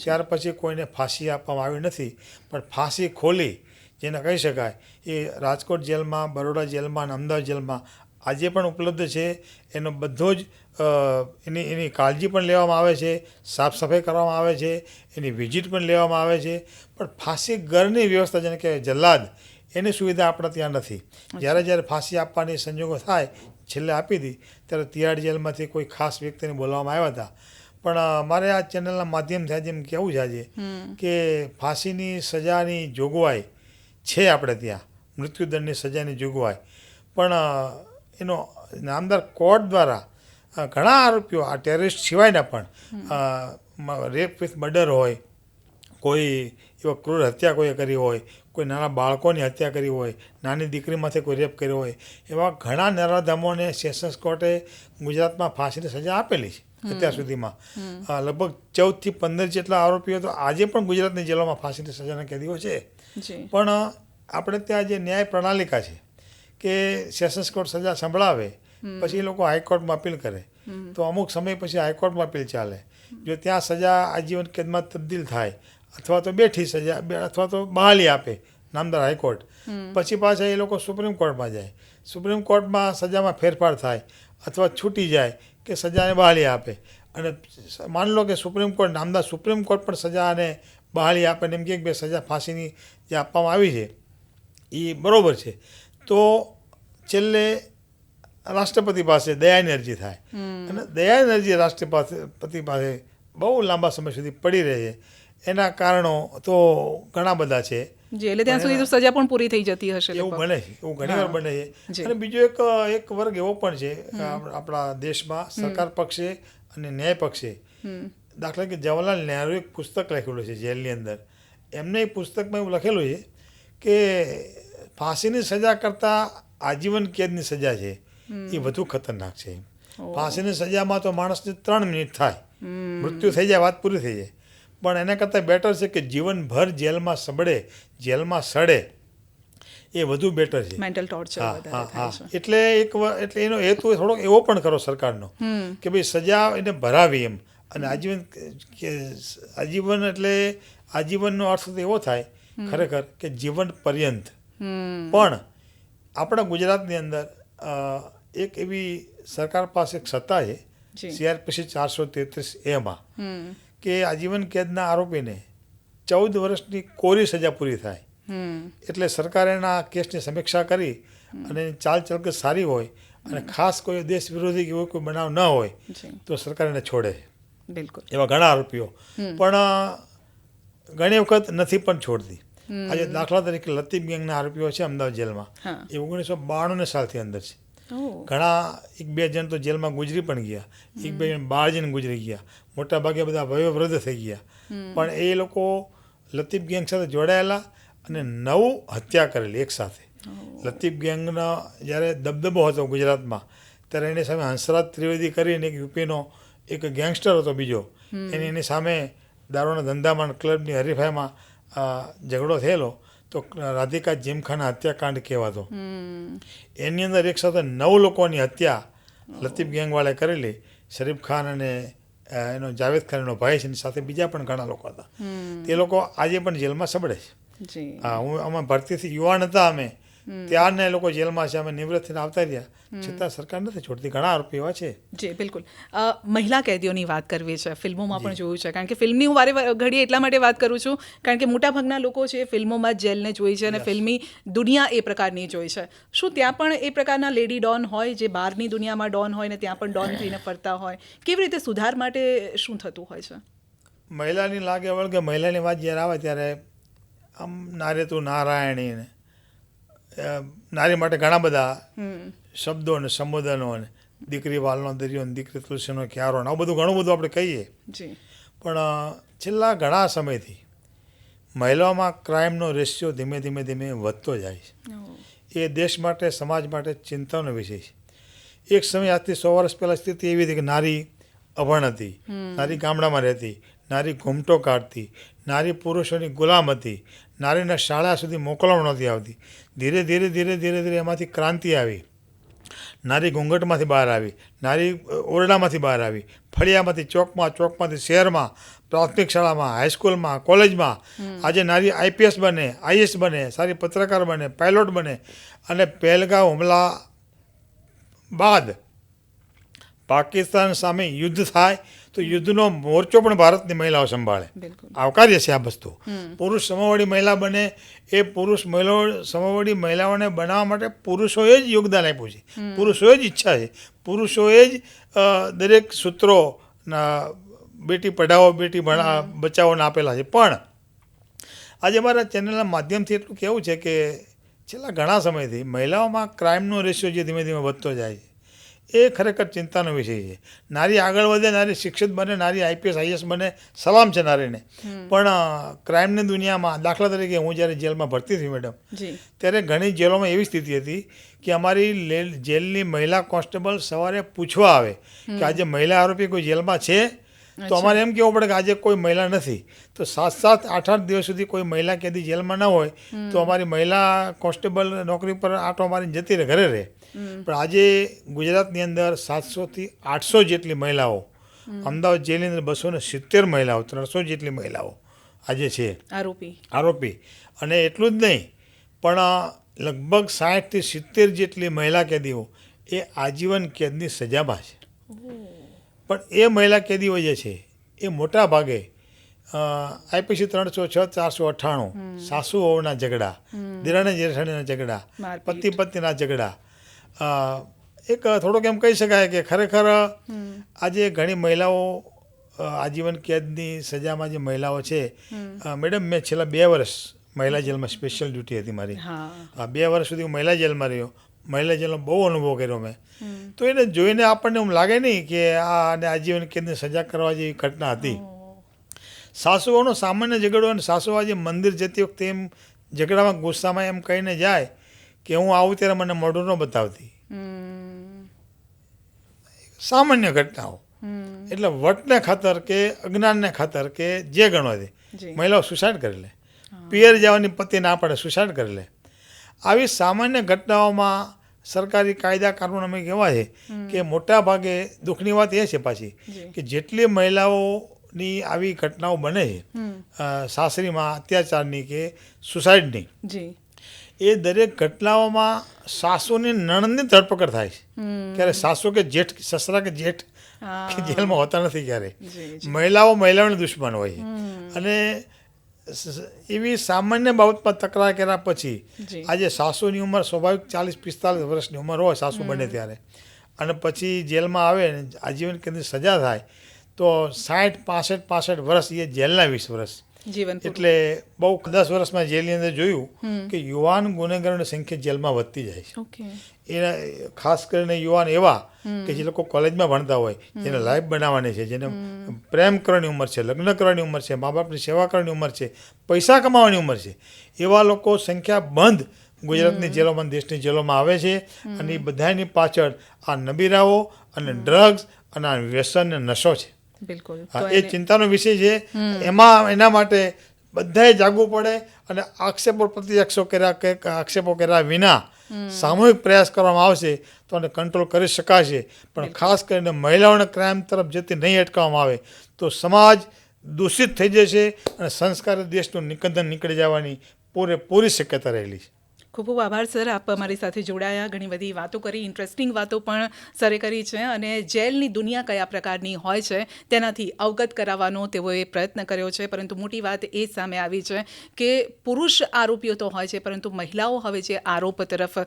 ત્યાર પછી કોઈને ફાંસી આપવામાં આવી નથી, પણ ફાંસી ખોલી જેને કહી શકાય એ રાજકોટ જેલમાં, બરોડા જેલમાં અને અમદાવાદ જેલમાં આજે પણ ઉપલબ્ધ છે. એનો બધો જ એની કાળજી પણ લેવામાં આવે છે, સાફ સફાઈ કરવામાં આવે છે, એની વિઝિટ પણ લેવામાં આવે છે. પણ ફાંસી ઘરની વ્યવસ્થા જેને કહેવાય જલ્લાદ, એની સુવિધા આપણા ત્યાં નથી. જ્યારે ફાંસી આપવાની સંજોગો થાય, છેલ્લે આપી હતી ત્યારે તિહાડ જેલમાંથી કોઈ ખાસ વ્યક્તિને બોલાવવામાં આવ્યા હતા. પણ મારે આ ચેનલના માધ્યમથી આજે એમ કહેવું છે આજે કે ફાંસીની સજાની જોગવાઈ છે આપણે ત્યાં, મૃત્યુદંડની સજાની જોગવાઈ, પણ એનો નામદાર કોર્ટ દ્વારા ઘણા આરોપીઓ આ ટેરરિસ્ટ સિવાયના પણ રેપ વિથ મર્ડર હોય, કોઈ એવા ક્રૂર હત્યા કોઈએ કરી હોય, કોઈ નાના બાળકોની હત્યા કરી હોય, નાની દીકરીમાંથી કોઈ રેપ કર્યો હોય, એવા ઘણા નરાધમોને સેશન્સ કોર્ટે ગુજરાતમાં ફાંસીની સજા આપેલી છે. અત્યાર સુધીમાં લગભગ 14 થી 15 જેટલા આરોપીઓ તો આજે પણ ગુજરાતની જેલોમાં ફાંસીની સજાના કેદીઓ છે. પણ આપણે ત્યાં જે ન્યાય પ્રણાલિકા છે કે સેશન્સ કોર્ટ સજા સંભળાવે, પછી એ લોકો હાઈકોર્ટમાં અપીલ કરે, તો અમુક સમય પછી હાઈકોર્ટમાં અપીલ ચાલે. જો ત્યાં સજા આજીવન કેદમાં તબદીલ થાય અથવા તો બેઠી સજા અથવા તો બહાલી આપે નામદાર હાઈકોર્ટ, પછી પાછા એ લોકો સુપ્રીમ કોર્ટમાં જાય, સુપ્રીમ કોર્ટમાં સજામાં ફેરફાર થાય અથવા છૂટી જાય કે સજાને બહાલી આપે. અને માની લો કે સુપ્રીમ કોર્ટ, નામદાર સુપ્રીમ કોર્ટ પણ સજાને બહાલી આપે ને એમ કે બે સજા ફાંસીની જે આપવામાં આવી છે એ બરાબર છે, તો છેલ્લે રાષ્ટ્રપતિ પાસે દયાની અરજી થાય. અને દયાની અરજી રાષ્ટ્રપતિ પાસે બહુ લાંબા સમય સુધી પડી રહે છે. એના કારણો તો ઘણા બધા છે. એટલે ત્યાં સુધી તો સજા પણ પૂરી થઈ જતી હશે. એવું બને છે, એવું ઘણીવાર બને છે. અને બીજો એક વર્ગ એવો પણ છે આપણા દેશમાં સરકાર પક્ષે અને ન્યાય પક્ષે. દાખલા કે જવાહરલાલ નહેરુએ એક પુસ્તક લખેલું છે જેલની અંદર. એમને એ પુસ્તકમાં એવું લખેલું છે કે ફાંસીની સજા કરતાં આજીવન કેદની સજા છે એ વધુ ખતરનાક છે. ફાંસીની સજામાં તો માણસને 3 મિનિટ થાય, મૃત્યુ થઈ જાય, વાત પૂરી થઈ જાય. પણ એના કરતાં બેટર છે કે જીવનભર જેલમાં જેલમાં સડે, એ વધુ બેટર છે. Mental torture. એટલે એનો હેતુ થોડોક એવો પણ ખરો સરકારનો કે ભાઈ સજા એને ભરાવી એમ. અને આજીવન એટલે આજીવનનો અર્થ તો એવો થાય ખરેખર કે જીવન પર્યંત. પણ આપણા ગુજરાતની અંદર એક એવી સરકાર પાસે એક સત્તા છે CRPC 433A કે આજીવન કેદના આરોપીને 14 વર્ષની કોરી સજા પૂરી થાય. એટલે સરકારે એના કેસની સમીક્ષા કરી અને ચાલ ચલકત સારી હોય અને ખાસ કોઈ દેશ વિરોધી એવો કોઈ બનાવ ન હોય તો સરકાર એને છોડે. બિલકુલ. એવા ઘણા આરોપીઓ પણ ઘણી વખત નથી પણ છોડતી. આજે દાખલા તરીકે લતીફ ગેંગના આરોપીઓ છે અમદાવાદ જેલમાં, એ 1992 સાલથી અંદર છે. ઘણા 1-2 જણ તો જેલમાં ગુજરી પણ ગયા, 1-2 જણ બહાર જઈને ગુજરી ગયા, મોટાભાગે બધા વયોવૃદ્ધ થઈ ગયા. પણ એ લોકો લતીફ ગેંગ સાથે જોડાયેલા અને 9 હત્યા કરેલી એકસાથે. લતીફ ગેંગનો જ્યારે દબદબો હતો ગુજરાતમાં ત્યારે એની સામે હંસરાજ ત્રિવેદી કરીને એક યુપીનો એક ગેંગસ્ટર હતો બીજો, એની સામે દારૂના ધંધામાં ક્લબની હરીફાઈમાં ઝઘડો થયેલો તો રાધિકા જીમખાના હત્યાકાંડ કહેવાતો. એની અંદર એક સાથે 9 લોકોની હત્યા લતીફ ગેંગવાળાએ કરેલી. શરીફ ખાન અને એનો જાવેદ ખાન એનો ભાઈ છે, એની સાથે બીજા પણ ઘણા લોકો હતા. તે લોકો આજે પણ જેલમાં સબડે છે. અમે ભરતીથી યુવાન હતા, અમે ત્યારના એ લોકો જેલમાં છે, અમે નિવૃત્ત થઈને આવતા રહ્યા, છતાં સરકાર નથી છોડતી. ઘણા આરોપી એવા છે. જી બિલકુલ. મહિલા કેદીઓની વાત કરવી છે, ફિલ્મોમાં પણ જોયું છે. કારણ કે ફિલ્મની હું વારે ઘડી એટલા માટે વાત કરું છું કારણ કે મોટાભાગના લોકો છે ફિલ્મોમાં જેલને જોઈ છે અને ફિલ્મી દુનિયા એ પ્રકારની જોઈ છે. શું ત્યાં પણ એ પ્રકારના લેડી ડોન હોય જે બહારની દુનિયામાં ડોન હોય ને ત્યાં પણ ડોન થઈને ફરતા હોય? કેવી રીતે સુધાર માટે શું થતું હોય છે? મહિલાની લાગે વળગે મહિલાની વાત જ્યારે આવે ત્યારે આમ નારે તું નારાયણી ને નારી માટે ઘણા બધા શબ્દો અને સંબોધનો અને દીકરી વાલનો દરિયો ને દીકરી તુલસીનો ક્યારો ને આવું બધું ઘણું બધું આપણે કહીએ. પણ છેલ્લા ઘણા સમયથી મહિલાઓમાં ક્રાઇમનો રેશિયો ધીમે ધીમે વધતો જાય છે. એ દેશ માટે, સમાજ માટે ચિંતાનો વિષય છે. એક સમય આજથી 100 વર્ષ પહેલાં સ્થિતિ એવી હતી કે નારી અભણ હતી, નારી ગામડામાં રહેતી, નારી ઘૂમટો કાઢતી, નારી પુરુષોની ગુલામ હતી, નારીને શાળા સુધી મોકલવામાં નહોતી આવતી. ધીરે ધીરે એમાંથી ક્રાંતિ આવી. નારી ઘૂંઘટમાંથી બહાર આવી, નારી ઓરડામાંથી બહાર આવી, ફળિયામાંથી ચોકમાંથી શહેરમાં, પ્રાથમિક શાળામાં, હાઈસ્કૂલમાં, કોલેજમાં. આજે નારી IPS બને, IAS બને, સારી પત્રકાર બને, પાયલોટ બને. અને પહેલગામ હુમલા બાદ પાકિસ્તાન સામે યુદ્ધ થાય તો યુદ્ધનો મોરચો પણ ભારતની મહિલાઓ સંભાળે. બિલકુલ. આવકાર્ય છે આ વસ્તુ. પુરુષ સમવાળી મહિલા બને એ પુરુષ સમવાળી મહિલાઓને બનાવવા માટે પુરુષોએ જ યોગદાન આપ્યું છે. પુરુષોએ જ ઈચ્છા છે. પુરુષોએ જ દરેક સૂત્રો બેટી પઢાઓ બેટી બચાવોને આપેલા છે. પણ આજે અમારા ચેનલના માધ્યમથી એટલું કહેવું છે કે છેલ્લા ઘણા સમયથી મહિલાઓમાં ક્રાઇમનો રેશિયો જે ધીમે ધીમે વધતો જાય છે એ ખરેખર ચિંતાનો વિષય છે. નારી આગળ વધે, નારી શિક્ષિત બને, નારી આઈપીએસ આઈએસ બને, સલામ છે નારીને. પણ ક્રાઇમની દુનિયામાં દાખલા તરીકે હું જ્યારે જેલમાં ભરતી થઈ મેડમ, ત્યારે ઘણી જેલોમાં એવી સ્થિતિ હતી કે અમારી જેલની મહિલા કોન્સ્ટેબલ સવારે પૂછવા આવે કે આજે મહિલા આરોપી કોઈ જેલમાં છે, તો અમારે એમ કહેવું પડે કે આજે કોઈ મહિલા નથી. તો 7-8 દિવસ સુધી કોઈ મહિલા કેદી જેલમાં ન હોય તો અમારી મહિલા કોન્સ્ટેબલ નોકરી પર આંટો મારીને જતી રહે, ઘરે રહે. પણ આજે ગુજરાતની અંદર 700થી 800 જેટલી મહિલાઓ, અમદાવાદ જેલની અંદર 270 મહિલાઓ, 300 જેટલી મહિલાઓ આજે છે આરોપી. અને એટલું જ નહીં, પણ લગભગ 60થી 70 જેટલી મહિલા કેદીઓ એ આજીવન કેદની સજામાં છે. પણ એ મહિલા કેદીઓ જે છે એ મોટા ભાગે આઈપીસી 306, 498, સાસુ વહુના ઝઘડા, દિરાણી જેઠાણીના ઝઘડા, પતિ પત્નીના ઝઘડા, એક થોડોક એમ કહી શકાય કે ખરેખર આજે ઘણી મહિલાઓ આજીવન કેદની સજામાં જે મહિલાઓ છે, મેડમ મેં છેલ્લા 2 વર્ષ મહિલા જેલમાં સ્પેશિયલ ડ્યુટી હતી મારી. 2 વર્ષ સુધી હું મહિલા જેલમાં રહ્યો. મહિલા જેલનો બહુ અનુભવ કર્યો મેં. તો એને જોઈને આપણને એમ લાગે નહીં કે આને આજીવન કેદની સજા કરવા જેવી ઘટના હતી. સાસુઓનો સામાન્ય ઝઘડો, અને સાસુ આજે મંદિર જતી વખતે એમ ઝઘડામાં ગુસ્સામાં એમ કહીને જાય કે હું આવું ત્યારે મને મોઢું ન બતાવતી. સામાન્ય ઘટનાઓ. એટલે વટને ખાતર કે અજ્ઞાનને ખાતર કે જે ગણો તે મહિલાઓ સુસાઇડ કરી લે. પિયર જવાની પતિ ના પડે, સુસાઇડ કરી લે. આવી સામાન્ય ઘટનાઓમાં સરકારી કાયદા કાનૂન અમે કહેવા છે કે મોટા ભાગે દુઃખની વાત એ છે પાછી કે જેટલી મહિલાઓની આવી ઘટનાઓ બને છે સાસરીમાં અત્યાચારની કે સુસાઇડની, એ દરેક ઘટનાઓમાં સાસુની નણંદની ધરપકડ થાય છે. ક્યારે સાસુ કે જેઠ, સસરા કે જેઠ કે જેલમાં હોતા નથી ક્યારે. મહિલાઓની દુશ્મન હોય છે. અને એવી સામાન્ય બાબતમાં તકરાર કર્યા પછી આજે સાસુની ઉંમર સ્વાભાવિક 40-45 વર્ષની ઉંમર હોય સાસુ બને ત્યારે, અને પછી જેલમાં આવે ને આજીવન કેદની સજા થાય તો 60-65 વર્ષ, એ જેલના 20 વર્ષ. એટલે બહુ 10 વર્ષમાં જેલની અંદર જોયું કે યુવાન ગુનેગારોની સંખ્યા જેલમાં વધતી જાય છે. એના ખાસ કરીને યુવાન એવા કે જે લોકો કોલેજમાં ભણતા હોય, જેને લાઈફ બનાવવાની છે, જેને પ્રેમ કરવાની ઉંમર છે, લગ્ન કરવાની ઉંમર છે, મા બાપની સેવા કરવાની ઉંમર છે, પૈસા કમાવાની ઉંમર છે, એવા લોકો સંખ્યા બંધ ગુજરાતની જેલોમાં, દેશની જેલોમાં આવે છે. અને એ બધાની પાછળ આ નબીરાઓ અને ડ્રગ્સ અને આ વ્યસન અને નશો છે. બિલકુલ. એ ચિંતાનો વિષય છે. એના માટે બધાએ જાગવું પડે અને આક્ષેપો કર્યા વિના સામૂહિક પ્રયાસ કરવામાં આવશે તો એને કંટ્રોલ કરી શકાશે. પણ ખાસ કરીને મહિલાઓને ક્રાઇમ તરફ જતી નહીં અટકાવવામાં આવે તો સમાજ દૂષિત થઈ જશે અને સંસ્કારી દેશનું નિકંદન નીકળી જવાની પૂરેપૂરી શક્યતા રહેલી છે. ખૂબ ખૂબ આભાર સર, આપ અમારી સાથે જોડાયા, ઘણી બધી વાતો કરી, ઇન્ટરેસ્ટિંગ વાતો પણ સરે કરી છે, અને જેલની દુનિયા કયા પ્રકારની હોય છે તેનાથી અવગત કરાવવાનો તેઓએ પ્રયત્ન કર્યો છે. પરંતુ મોટી વાત એ સામે આવી છે કે પુરુષ આરોપીઓ તો હોય છે, પરંતુ મહિલાઓ હવે જે આરોપ તરફ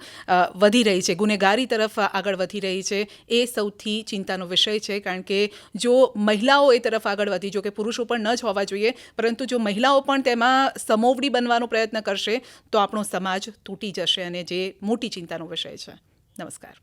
વધી રહી છે, ગુનેગારી તરફ આગળ વધી રહી છે, એ સૌથી ચિંતાનો વિષય છે. કારણ કે જો મહિલાઓ એ તરફ આગળ વધી, જો કે પુરુષો પણ ન જ હોવા જોઈએ, પરંતુ જો મહિલાઓ પણ તેમાં સમોવડી બનવાનો પ્રયત્ન કરશે તો આપણો સમાજ તૂટી જશે, અને જે મોટી ચિંતાનો વિષય છે. નમસ્કાર.